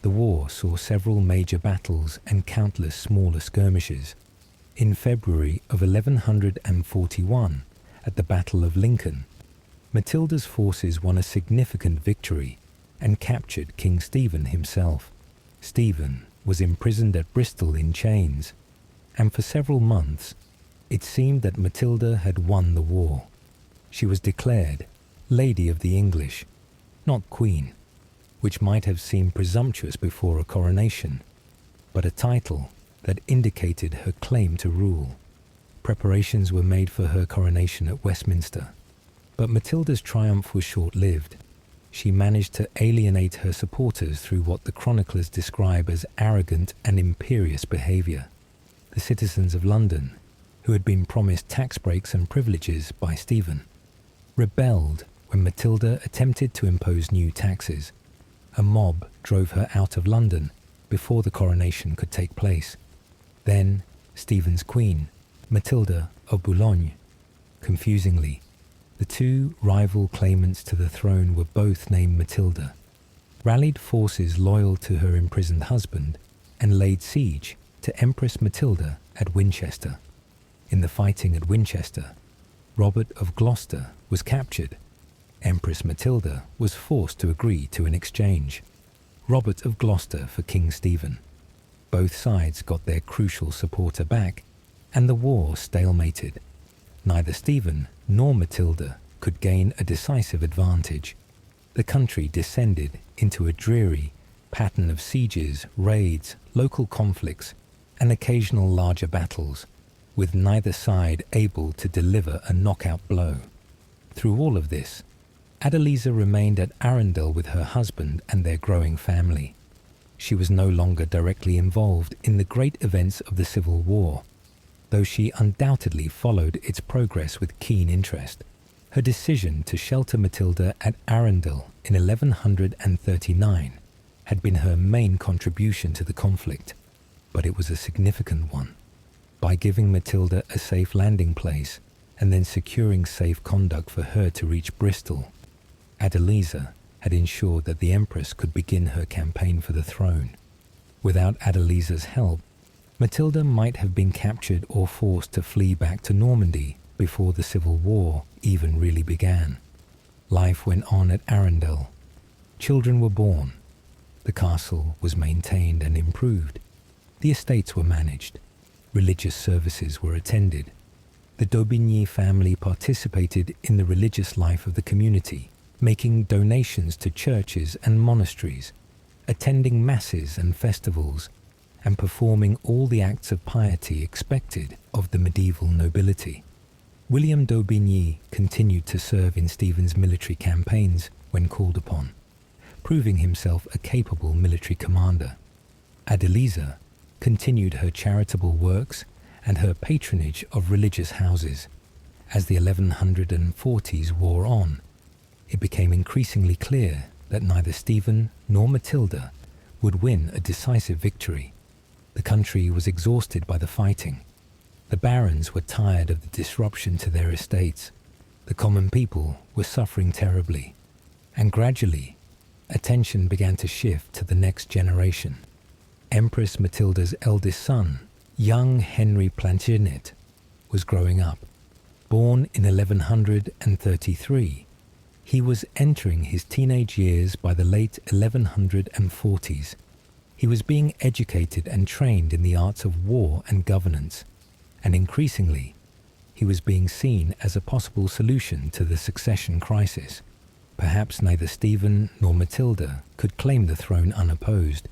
The war saw several major battles and countless smaller skirmishes. In February of 1141, at the Battle of Lincoln, Matilda's forces won a significant victory and captured King Stephen himself. Stephen was imprisoned at Bristol in chains, and for several months it seemed that Matilda had won the war. She was declared Lady of the English, not Queen, which might have seemed presumptuous before a coronation, but a title that indicated her claim to rule. Preparations were made for her coronation at Westminster, but Matilda's triumph was short-lived. she managed to alienate her supporters through what the chroniclers describe as arrogant and imperious behaviour. The citizens of London, who had been promised tax breaks and privileges by Stephen, rebelled when Matilda attempted to impose new taxes. A mob drove her out of London before the coronation could take place. Then Stephen's queen, Matilda of Boulogne. Confusingly, the two rival claimants to the throne were both named Matilda, rallied forces loyal to her imprisoned husband, and laid siege to Empress Matilda at Winchester. In the fighting at Winchester, Robert of Gloucester was captured. Empress Matilda was forced to agree to an exchange. Robert of Gloucester for King Stephen. Both sides got their crucial supporter back, and the war stalemated. Neither Stephen nor Matilda could gain a decisive advantage. The country descended into a dreary pattern of sieges, raids, local conflicts, and occasional larger battles, with neither side able to deliver a knockout blow. Through all of this, Adeliza remained at Arundel with her husband and their growing family. She was no longer directly involved in the great events of the Civil War, though she undoubtedly followed its progress with keen interest. Her decision to shelter Matilda at Arundel in 1139 had been her main contribution to the conflict, but it was a significant one. By giving Matilda a safe landing place and then securing safe conduct for her to reach Bristol, Adeliza had ensured that the Empress could begin her campaign for the throne. Without Adeliza's help, Matilda might have been captured or forced to flee back to Normandy before the Civil War even really began. Life went on at Arundel. Children were born. The castle was maintained and improved. The estates were managed. Religious services were attended. The d'Aubigny family participated in the religious life of the community, making donations to churches and monasteries, attending masses and festivals, and performing all the acts of piety expected of the medieval nobility. William d'Aubigny continued to serve in Stephen's military campaigns when called upon, proving himself a capable military commander. Adeliza continued her charitable works and her patronage of religious houses. As the 1140s wore on, it became increasingly clear that neither Stephen nor Matilda would win a decisive victory. The country was exhausted by the fighting. The barons were tired of the disruption to their estates. The common people were suffering terribly. And gradually, attention began to shift to the next generation. Empress Matilda's eldest son, young Henry Plantagenet, was growing up. Born in 1133, he was entering his teenage years by the late 1140s. He was being educated and trained in the arts of war and governance, and increasingly, he was being seen as a possible solution to the succession crisis. Perhaps neither Stephen nor Matilda could claim the throne unopposed,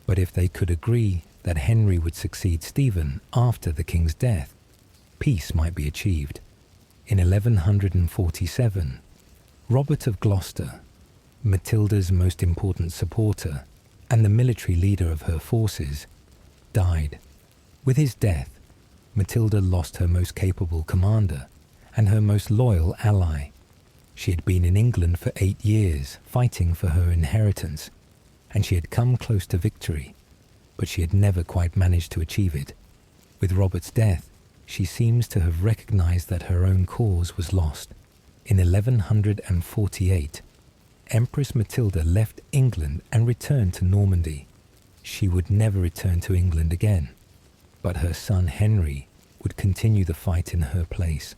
but if they could agree that Henry would succeed Stephen after the king's death, peace might be achieved. In 1147, Robert of Gloucester, Matilda's most important supporter and the military leader of her forces, died. With his death, Matilda lost her most capable commander and her most loyal ally. She had been in England for 8 years, fighting for her inheritance, and she had come close to victory, but she had never quite managed to achieve it. With Robert's death, she seems to have recognized that her own cause was lost. In 1148, Empress Matilda left England and returned to Normandy. She would never return to England again, but her son Henry would continue the fight in her place.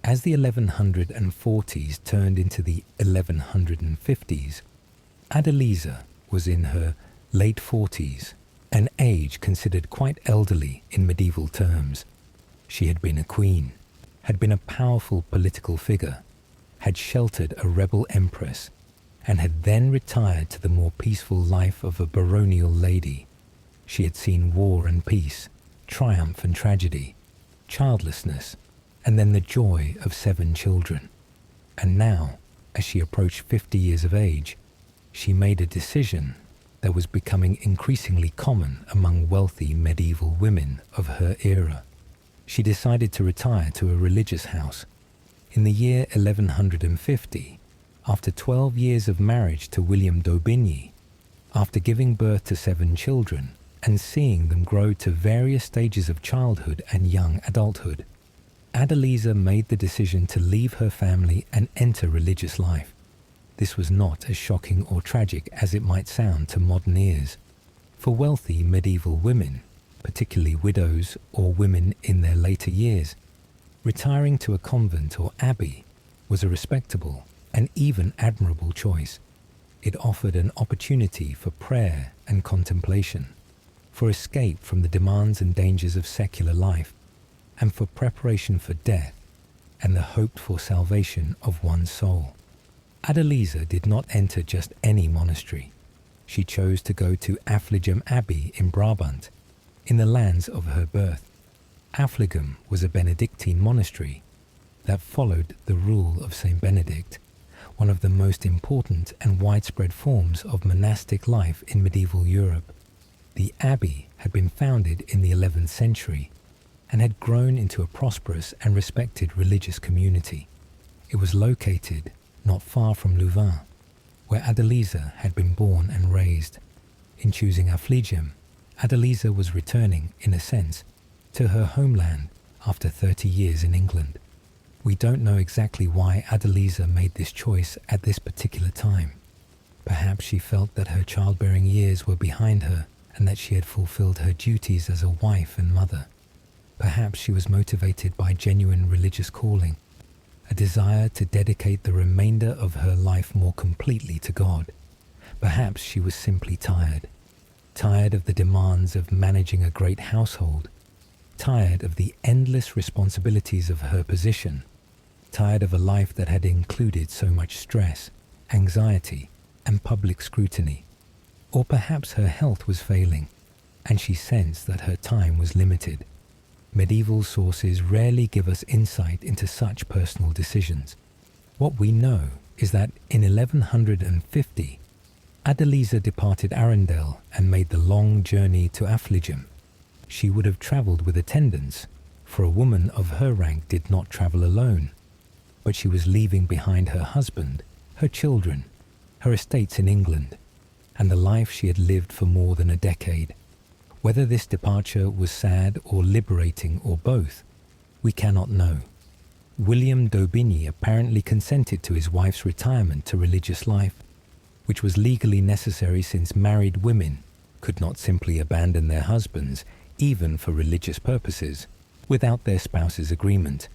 As the 1140s turned into the 1150s, Adeliza was in her late 40s, an age considered quite elderly in medieval terms. She had been a queen, had been a powerful political figure, had sheltered a rebel empress, and had then retired to the more peaceful life of a baronial lady. She had seen war and peace, triumph and tragedy, childlessness, and then the joy of 7 children. And now, as she approached 50 years of age, she made a decision that was becoming increasingly common among wealthy medieval women of her era. She decided to retire to a religious house. In the year 1150, after 12 years of marriage to William d'Aubigny, after giving birth to 7 children and seeing them grow to various stages of childhood and young adulthood, Adeliza made the decision to leave her family and enter religious life. This was not as shocking or tragic as it might sound to modern ears. For wealthy medieval women, particularly widows or women in their later years, retiring to a convent or abbey was a respectable and even admirable choice. It offered an opportunity for prayer and contemplation, for escape from the demands and dangers of secular life, and for preparation for death and the hoped-for salvation of one's soul. Adeliza did not enter just any monastery. She chose to go to Affligem Abbey in Brabant, in the lands of her birth. Affligem was a Benedictine monastery that followed the rule of Saint Benedict, one of the most important and widespread forms of monastic life in medieval Europe. The abbey had been founded in the 11th century and had grown into a prosperous and respected religious community. It was located not far from Louvain, where Adeliza had been born and raised. In choosing Affligem, Adeliza was returning, in a sense, to her homeland after 30 years in England. We don't know exactly why Adeliza made this choice at this particular time. Perhaps she felt that her childbearing years were behind her and that she had fulfilled her duties as a wife and mother. Perhaps she was motivated by genuine religious calling, a desire to dedicate the remainder of her life more completely to God. Perhaps she was simply tired of the demands of managing a great household, tired of the endless responsibilities of her position, tired of a life that had included so much stress, anxiety, and public scrutiny. Or perhaps her health was failing, and she sensed that her time was limited. Medieval sources rarely give us insight into such personal decisions. What we know is that in 1150, Adeliza departed Arundel and made the long journey to Affligem. She would have travelled with attendants, for a woman of her rank did not travel alone, but she was leaving behind her husband, her children, her estates in England, and the life she had lived for more than a decade. Whether this departure was sad or liberating or both, we cannot know. William d'Aubigny apparently consented to his wife's retirement to religious life, which was legally necessary since married women could not simply abandon their husbands, even for religious purposes, without their spouse's agreement.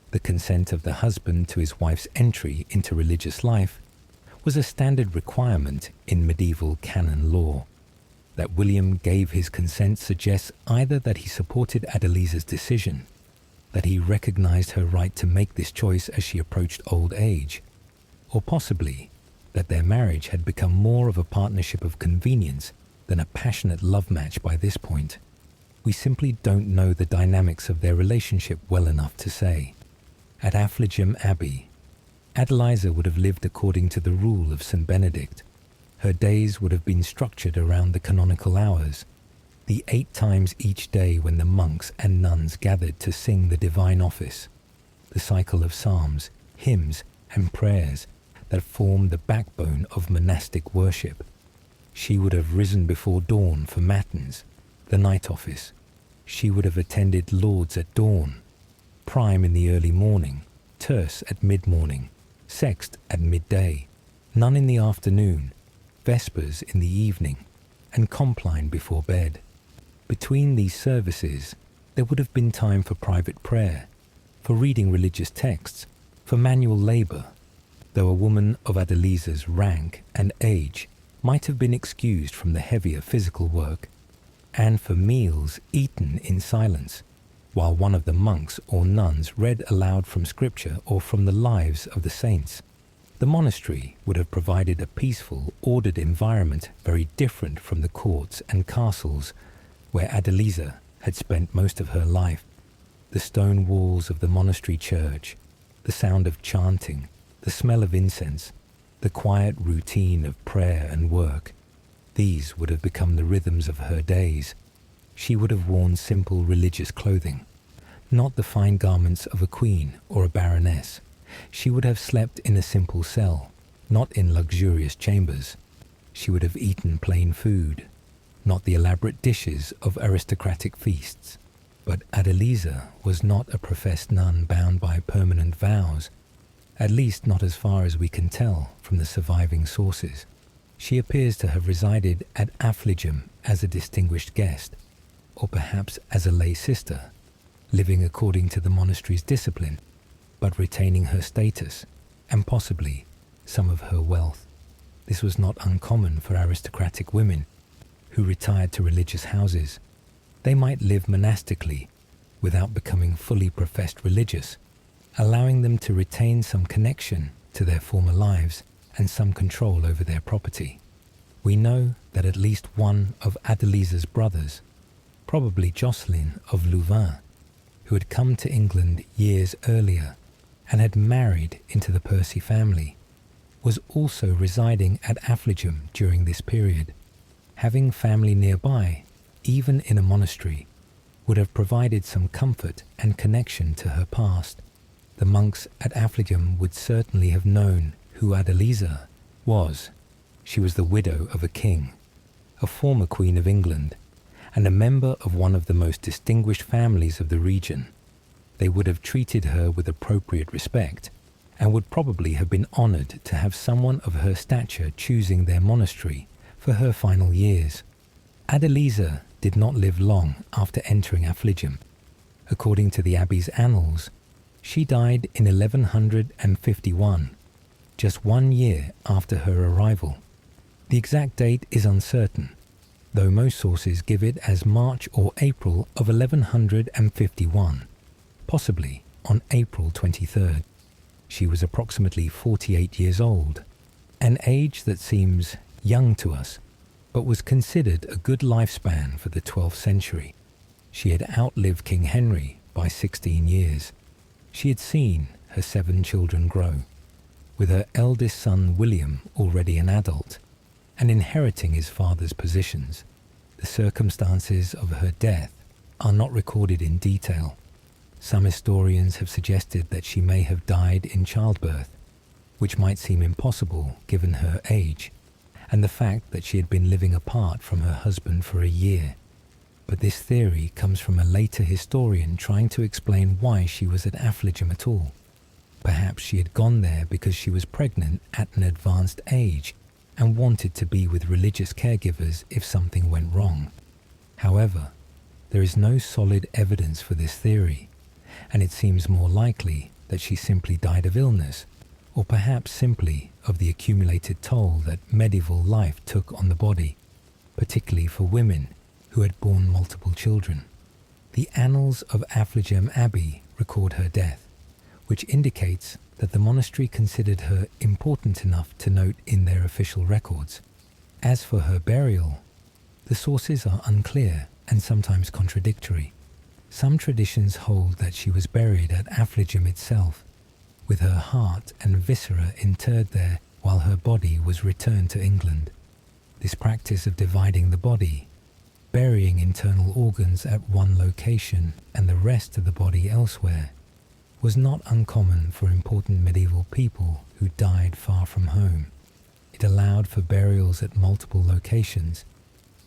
The consent of the husband to his wife's entry into religious life was a standard requirement in medieval canon law. That William gave his consent suggests either that he supported Adeliza's decision, that he recognized her right to make this choice as she approached old age, or possibly that their marriage had become more of a partnership of convenience than a passionate love match by this point. We simply don't know the dynamics of their relationship well enough to say. At Affligem Abbey, Adeliza would have lived according to the rule of St. Benedict. Her days would have been structured around the canonical hours, the 8 times each day when the monks and nuns gathered to sing the divine office, the cycle of psalms, hymns, and prayers that form the backbone of monastic worship. She would have risen before dawn for matins, the night office. She would have attended lauds at dawn, prime in the early morning, terce at mid-morning, sext at midday, none in the afternoon, vespers in the evening, and compline before bed. Between these services, there would have been time for private prayer, for reading religious texts, for manual labour, though a woman of Adeliza's rank and age might have been excused from the heavier physical work, and for meals eaten in silence, while one of the monks or nuns read aloud from scripture or from the lives of the saints. The monastery would have provided a peaceful, ordered environment very different from the courts and castles where Adeliza had spent most of her life. The stone walls of the monastery church, the sound of chanting, The smell of incense, the quiet routine of prayer and work, these would have become the rhythms of her days. She would have worn simple religious clothing, not the fine garments of a queen or a baroness. She would have slept in a simple cell, not in luxurious chambers. She would have eaten plain food, not the elaborate dishes of aristocratic feasts. But Adeliza was not a professed nun bound by permanent vows, at least not as far as we can tell from the surviving sources. She appears to have resided at Affligem as a distinguished guest, or perhaps as a lay sister, living according to the monastery's discipline, but retaining her status and possibly some of her wealth. This was not uncommon for aristocratic women who retired to religious houses. They might live monastically without becoming fully professed religious, allowing them to retain some connection to their former lives and some control over their property. We know that at least one of Adeliza's brothers, probably Jocelyn of Louvain, who had come to England years earlier and had married into the Percy family, was also residing at Affligem during this period. Having family nearby, even in a monastery, would have provided some comfort and connection to her past. The monks at Affligem would certainly have known who Adeliza was. She was the widow of a king, a former Queen of England, and a member of one of the most distinguished families of the region. They would have treated her with appropriate respect and would probably have been honored to have someone of her stature choosing their monastery for her final years. Adeliza did not live long after entering Affligem. According to the Abbey's annals, she died in 1151, just 1 year after her arrival. The exact date is uncertain, though most sources give it as March or April of 1151, possibly on April 23rd. She was approximately 48 years old, an age that seems young to us, but was considered a good lifespan for the 12th century. She had outlived King Henry by 16 years. She had seen her 7 children grow, with her eldest son William already an adult and inheriting his father's positions. The circumstances of her death are not recorded in detail. Some historians have suggested that she may have died in childbirth, which might seem impossible given her age and the fact that she had been living apart from her husband for a year. But this theory comes from a later historian trying to explain why she was at Affligem at all. Perhaps she had gone there because she was pregnant at an advanced age and wanted to be with religious caregivers if something went wrong. However, there is no solid evidence for this theory, and it seems more likely that she simply died of illness, or perhaps simply of the accumulated toll that medieval life took on the body, particularly for women who had borne multiple children. The annals of Affligem Abbey record her death, which indicates that the monastery considered her important enough to note in their official records. As for her burial, the sources are unclear and sometimes contradictory. Some traditions hold that she was buried at Affligem itself, with her heart and viscera interred there while her body was returned to England. This practice of dividing the body, burying internal organs at one location and the rest of the body elsewhere, was not uncommon for important medieval people who died far from home. It allowed for burials at multiple locations,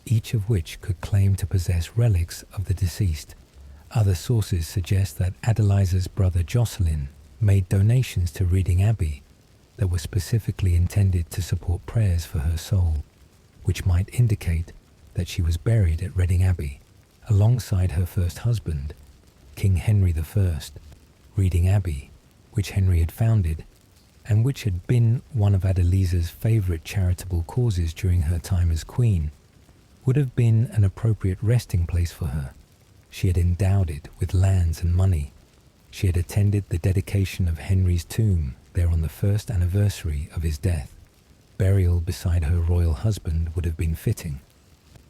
each of which could claim to possess relics of the deceased. Other sources suggest that Adeliza's brother Jocelyn made donations to Reading Abbey that were specifically intended to support prayers for her soul, which might indicate that she was buried at Reading Abbey alongside her first husband, King Henry I. Reading Abbey, which Henry had founded, and which had been one of Adeliza's favourite charitable causes during her time as queen, would have been an appropriate resting place for her. She had endowed it with lands and money. She had attended the dedication of Henry's tomb there on the first anniversary of his death. Burial beside her royal husband would have been fitting,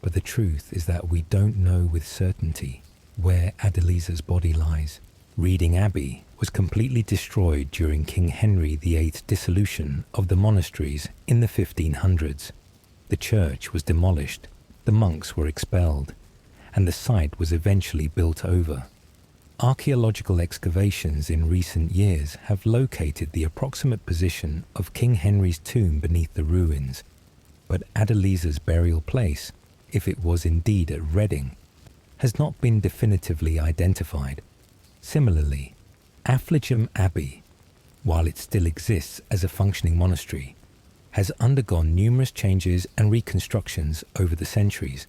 but the truth is that we don't know with certainty where Adeliza's body lies. Reading Abbey was completely destroyed during King Henry VIII's dissolution of the monasteries in the 1500s. The church was demolished, the monks were expelled, and the site was eventually built over. Archaeological excavations in recent years have located the approximate position of King Henry's tomb beneath the ruins, but Adeliza's burial place, if it was indeed at Reading, has not been definitively identified. Similarly, Affligem Abbey, while it still exists as a functioning monastery, has undergone numerous changes and reconstructions over the centuries,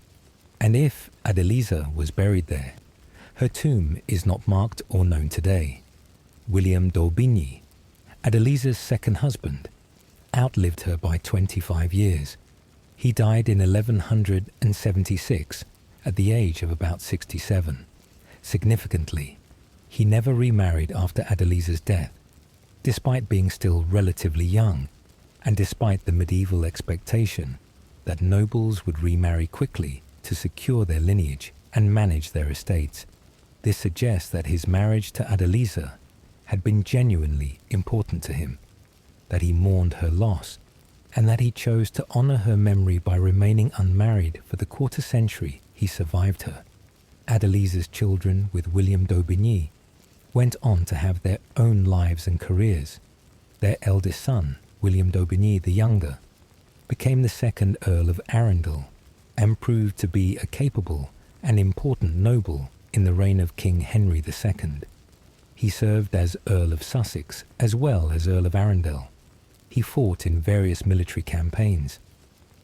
and if Adeliza was buried there, her tomb is not marked or known today. William d'Aubigny, Adeliza's second husband, outlived her by 25 years. He died in 1176 at the age of about 67. Significantly, he never remarried after Adeliza's death, despite being still relatively young, and despite the medieval expectation that nobles would remarry quickly to secure their lineage and manage their estates. This suggests that his marriage to Adeliza had been genuinely important to him, that he mourned her loss, and that he chose to honor her memory by remaining unmarried for the quarter century he survived her. Adeliza's children with William d'Aubigny went on to have their own lives and careers. Their eldest son, William d'Aubigny the Younger, became the second Earl of Arundel and proved to be a capable and important noble in the reign of King Henry II. He served as Earl of Sussex as well as Earl of Arundel. He fought in various military campaigns,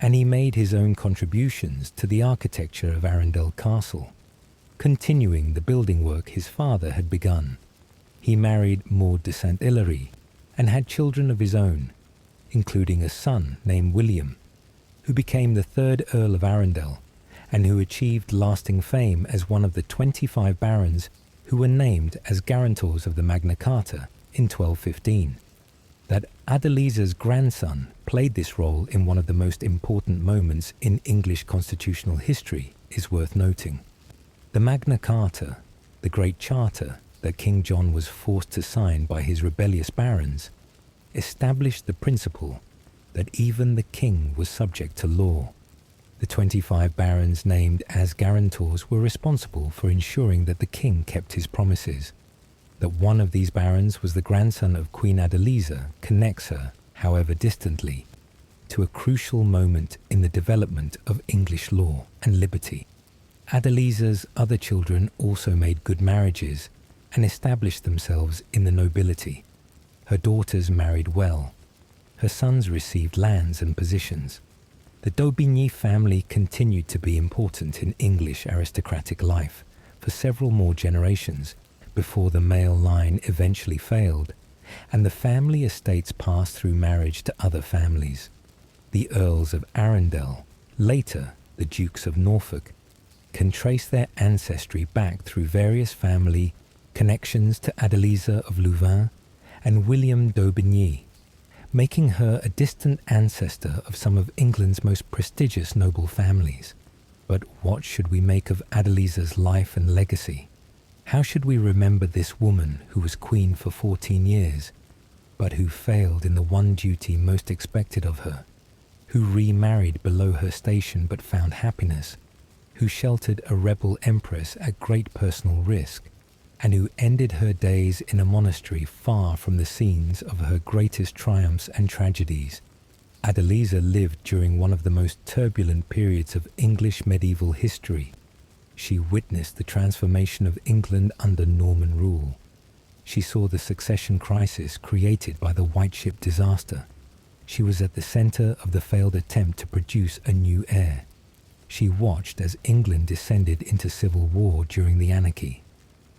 and he made his own contributions to the architecture of Arundel Castle, continuing the building work his father had begun. He married Maud de St. Hilary and had children of his own, including a son named William, who became the third Earl of Arundel and who achieved lasting fame as one of the 25 barons who were named as guarantors of the Magna Carta in 1215. That Adeliza's grandson played this role in one of the most important moments in English constitutional history is worth noting. The Magna Carta, the Great Charter that King John was forced to sign by his rebellious barons, established the principle that even the king was subject to law. The 25 barons named as guarantors were responsible for ensuring that the king kept his promises. That one of these barons was the grandson of Queen Adeliza connects her, however distantly, to a crucial moment in the development of English law and liberty. Adeliza's other children also made good marriages and established themselves in the nobility. Her daughters married well. Her sons received lands and positions. The d'Aubigny family continued to be important in English aristocratic life for several more generations before the male line eventually failed, and the family estates passed through marriage to other families. The Earls of Arundel, later the Dukes of Norfolk, can trace their ancestry back through various family connections to Adeliza of Louvain and William d'Aubigny, making her a distant ancestor of some of England's most prestigious noble families. But what should we make of Adeliza's life and legacy? How should we remember this woman who was queen for 14 years, but who failed in the one duty most expected of her, who remarried below her station but found happiness, who sheltered a rebel empress at great personal risk, and who ended her days in a monastery far from the scenes of her greatest triumphs and tragedies? Adeliza lived during one of the most turbulent periods of English medieval history. She witnessed the transformation of England under Norman rule. She saw the succession crisis created by the White Ship disaster. She was at the center of the failed attempt to produce a new heir. She watched as England descended into civil war during the Anarchy.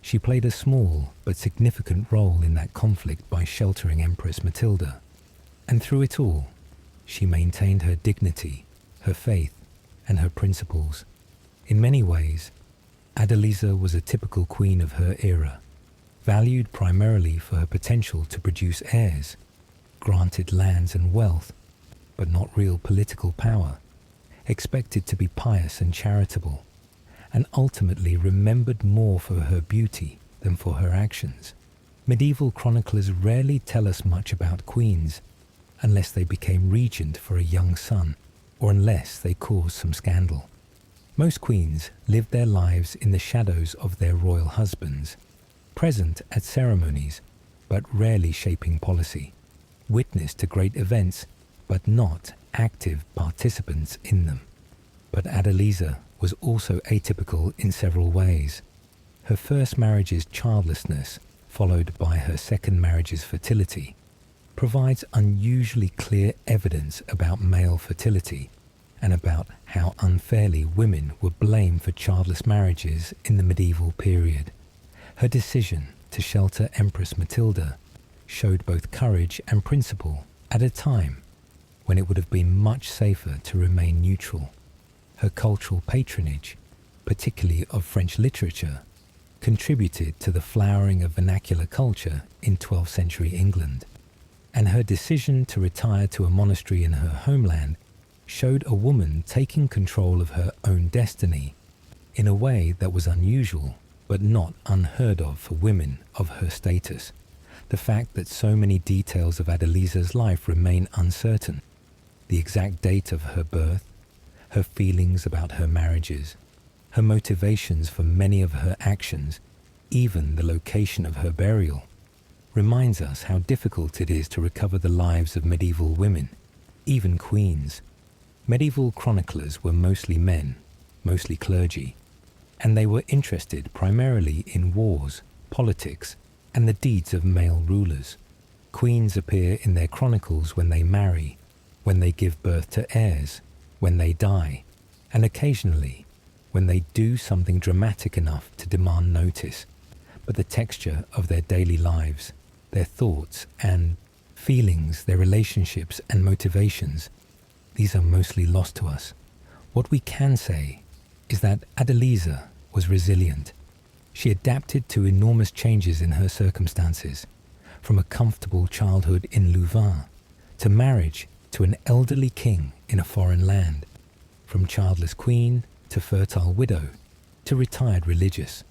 She played a small but significant role in that conflict by sheltering Empress Matilda. And through it all, she maintained her dignity, her faith, and her principles. In many ways, Adeliza was a typical queen of her era, valued primarily for her potential to produce heirs, granted lands and wealth, but not real political power, expected to be pious and charitable, and ultimately remembered more for her beauty than for her actions. Medieval chroniclers rarely tell us much about queens, unless they became regent for a young son, or unless they caused some scandal. Most queens lived their lives in the shadows of their royal husbands, present at ceremonies, but rarely shaping policy, witness to great events, but not active participants in them. But Adeliza was also atypical in several ways. Her first marriage's childlessness, followed by her second marriage's fertility, provides unusually clear evidence about male fertility and about how unfairly women were blamed for childless marriages in the medieval period. Her decision to shelter Empress Matilda showed both courage and principle at a time when it would have been much safer to remain neutral. Her cultural patronage, particularly of French literature, contributed to the flowering of vernacular culture in 12th century England, and her decision to retire to a monastery in her homeland showed a woman taking control of her own destiny in a way that was unusual but not unheard of for women of her status. The fact that so many details of Adeliza's life remain uncertain, the exact date of her birth, her feelings about her marriages, her motivations for many of her actions, even the location of her burial, reminds us how difficult it is to recover the lives of medieval women, even queens. Medieval chroniclers were mostly men, mostly clergy, and they were interested primarily in wars, politics, and the deeds of male rulers. Queens appear in their chronicles when they marry, when they give birth to heirs, when they die, and occasionally when they do something dramatic enough to demand notice. But the texture of their daily lives, their thoughts and feelings, their relationships and motivations, these are mostly lost to us. What we can say is that Adeliza was resilient. She adapted to enormous changes in her circumstances, from a comfortable childhood in Louvain to marriage to an elderly king in a foreign land, from childless queen to fertile widow to retired religious.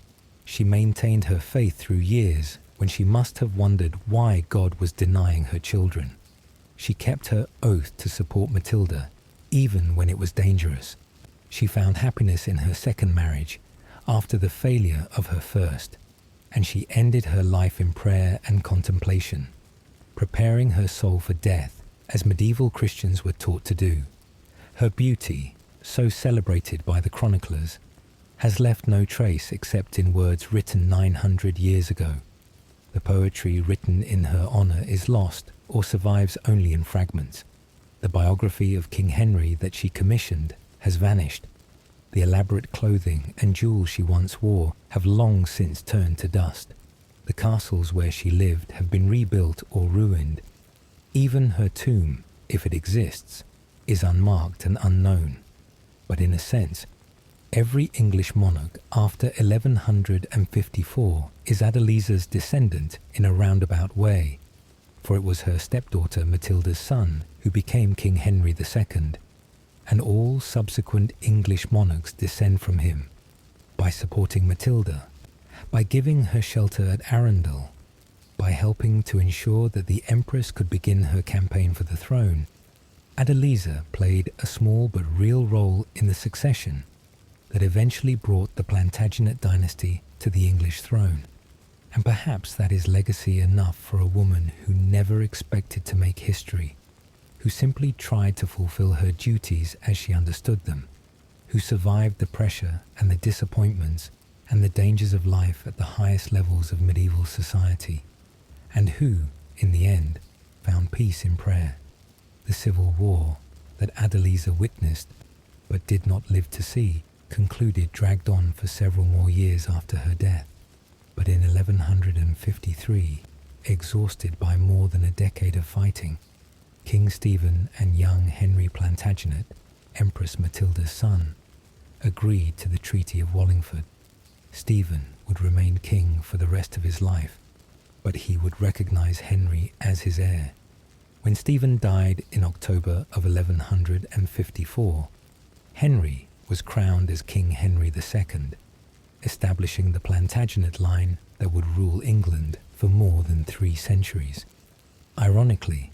She maintained her faith through years when she must have wondered why God was denying her children. She kept her oath to support Matilda, even when it was dangerous. She found happiness in her second marriage after the failure of her first, and she ended her life in prayer and contemplation, preparing her soul for death as medieval Christians were taught to do. Her beauty, so celebrated by the chroniclers, has left no trace except in words written 900 years ago. The poetry written in her honour is lost or survives only in fragments. The biography of King Henry that she commissioned has vanished. The elaborate clothing and jewels she once wore have long since turned to dust. The castles where she lived have been rebuilt or ruined. Even her tomb, if it exists, is unmarked and unknown. But in a sense, every English monarch after 1154 is Adeliza's descendant in a roundabout way, for it was her stepdaughter Matilda's son who became King Henry II, and all subsequent English monarchs descend from him. By supporting Matilda, by giving her shelter at Arundel, by helping to ensure that the Empress could begin her campaign for the throne, Adeliza played a small but real role in the succession that eventually brought the Plantagenet dynasty to the English throne. And perhaps that is legacy enough for a woman who never expected to make history, who simply tried to fulfill her duties as she understood them, who survived the pressure and the disappointments and the dangers of life at the highest levels of medieval society, and who, in the end, found peace in prayer. The civil war that Adeliza witnessed but did not live to see concluded dragged on for several more years after her death. But in 1153, exhausted by more than a decade of fighting, King Stephen and young Henry Plantagenet, Empress Matilda's son, agreed to the Treaty of Wallingford. Stephen would remain king for the rest of his life, but he would recognize Henry as his heir. When Stephen died in October of 1154, Henry was crowned as King Henry II, establishing the Plantagenet line that would rule England for more than 3 centuries. Ironically,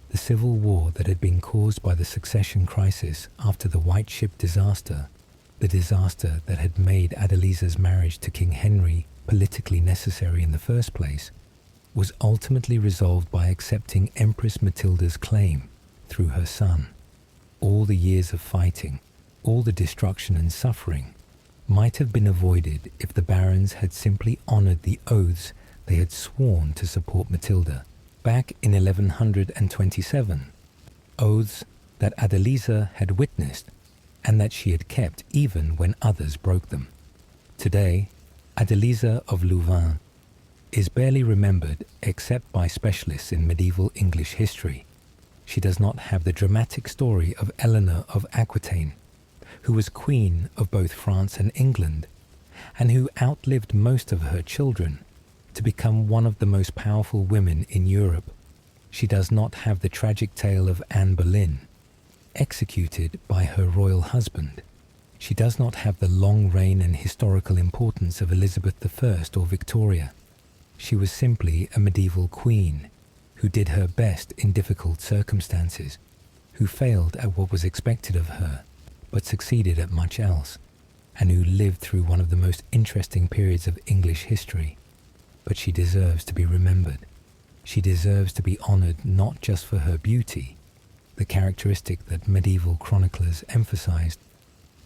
the civil war that had been caused by the succession crisis after the White Ship disaster, the disaster that had made Adeliza's marriage to King Henry politically necessary in the first place, was ultimately resolved by accepting Empress Matilda's claim through her son. All the years of fighting, all the destruction and suffering, might have been avoided if the barons had simply honoured the oaths they had sworn to support Matilda back in 1127, oaths that Adeliza had witnessed and that she had kept even when others broke them. Today, Adeliza of Louvain is barely remembered except by specialists in medieval English history. She does not have the dramatic story of Eleanor of Aquitaine, who was queen of both France and England, and who outlived most of her children to become one of the most powerful women in Europe. She does not have the tragic tale of Anne Boleyn, executed by her royal husband. She does not have the long reign and historical importance of Elizabeth I or Victoria. She was simply a medieval queen who did her best in difficult circumstances, who failed at what was expected of her, but succeeded at much else, and who lived through one of the most interesting periods of English history. But she deserves to be remembered. She deserves to be honoured not just for her beauty, the characteristic that medieval chroniclers emphasized,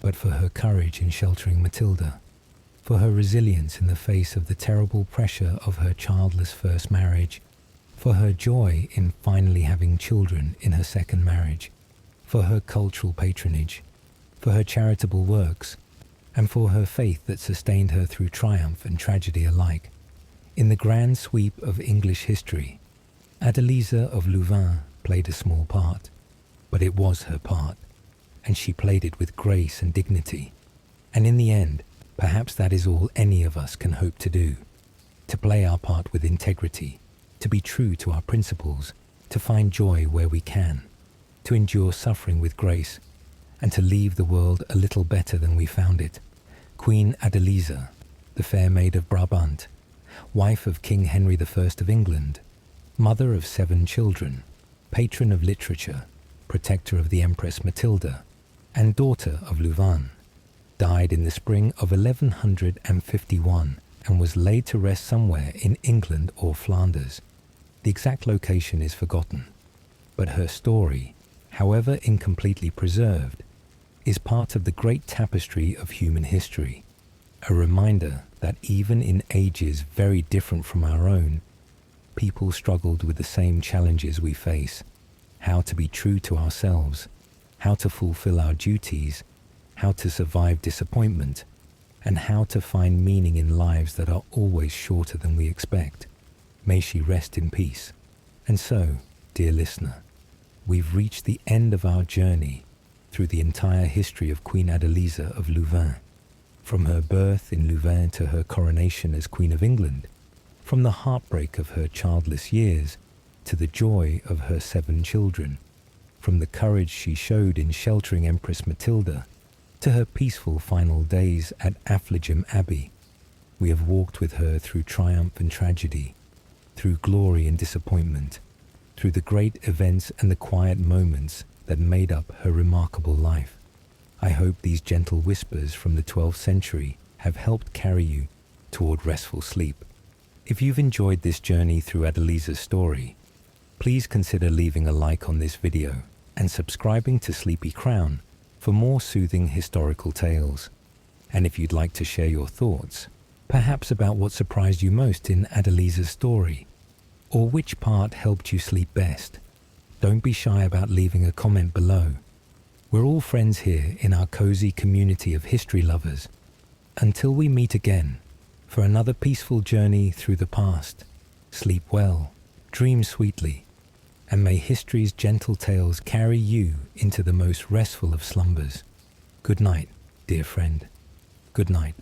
but for her courage in sheltering Matilda, for her resilience in the face of the terrible pressure of her childless first marriage, for her joy in finally having children in her second marriage, for her cultural patronage, for her charitable works, and for her faith that sustained her through triumph and tragedy alike. In the grand sweep of English history, Adeliza of Louvain played a small part, but it was her part, and she played it with grace and dignity. And in the end, perhaps that is all any of us can hope to do, to play our part with integrity, to be true to our principles, to find joy where we can, to endure suffering with grace, and to leave the world a little better than we found it. Queen Adeliza, the Fair Maid of Brabant, wife of King Henry I of England, mother of 7 children, patron of literature, protector of the Empress Matilda, and daughter of Louvain, died in the spring of 1151 and was laid to rest somewhere in England or Flanders. The exact location is forgotten, but her story, however incompletely preserved, is part of the great tapestry of human history, a reminder that even in ages very different from our own, people struggled with the same challenges we face: how to be true to ourselves, how to fulfill our duties, how to survive disappointment, and how to find meaning in lives that are always shorter than we expect. May she rest in peace. And so, dear listener, we've reached the end of our journey through the entire history of Queen Adeliza of Louvain, from her birth in Louvain to her coronation as Queen of England, from the heartbreak of her childless years to the joy of her 7 children, from the courage she showed in sheltering Empress Matilda to her peaceful final days at Affligem Abbey. We have walked with her through triumph and tragedy, through glory and disappointment, through the great events and the quiet moments that made up her remarkable life. I hope these gentle whispers from the 12th century have helped carry you toward restful sleep. If you've enjoyed this journey through Adeliza's story, please consider leaving a like on this video and subscribing to Sleepy Crown for more soothing historical tales. And if you'd like to share your thoughts, perhaps about what surprised you most in Adeliza's story, or which part helped you sleep best, don't be shy about leaving a comment below. We're all friends here in our cozy community of history lovers. Until we meet again for another peaceful journey through the past, sleep well, dream sweetly, and may history's gentle tales carry you into the most restful of slumbers. Good night, dear friend. Good night.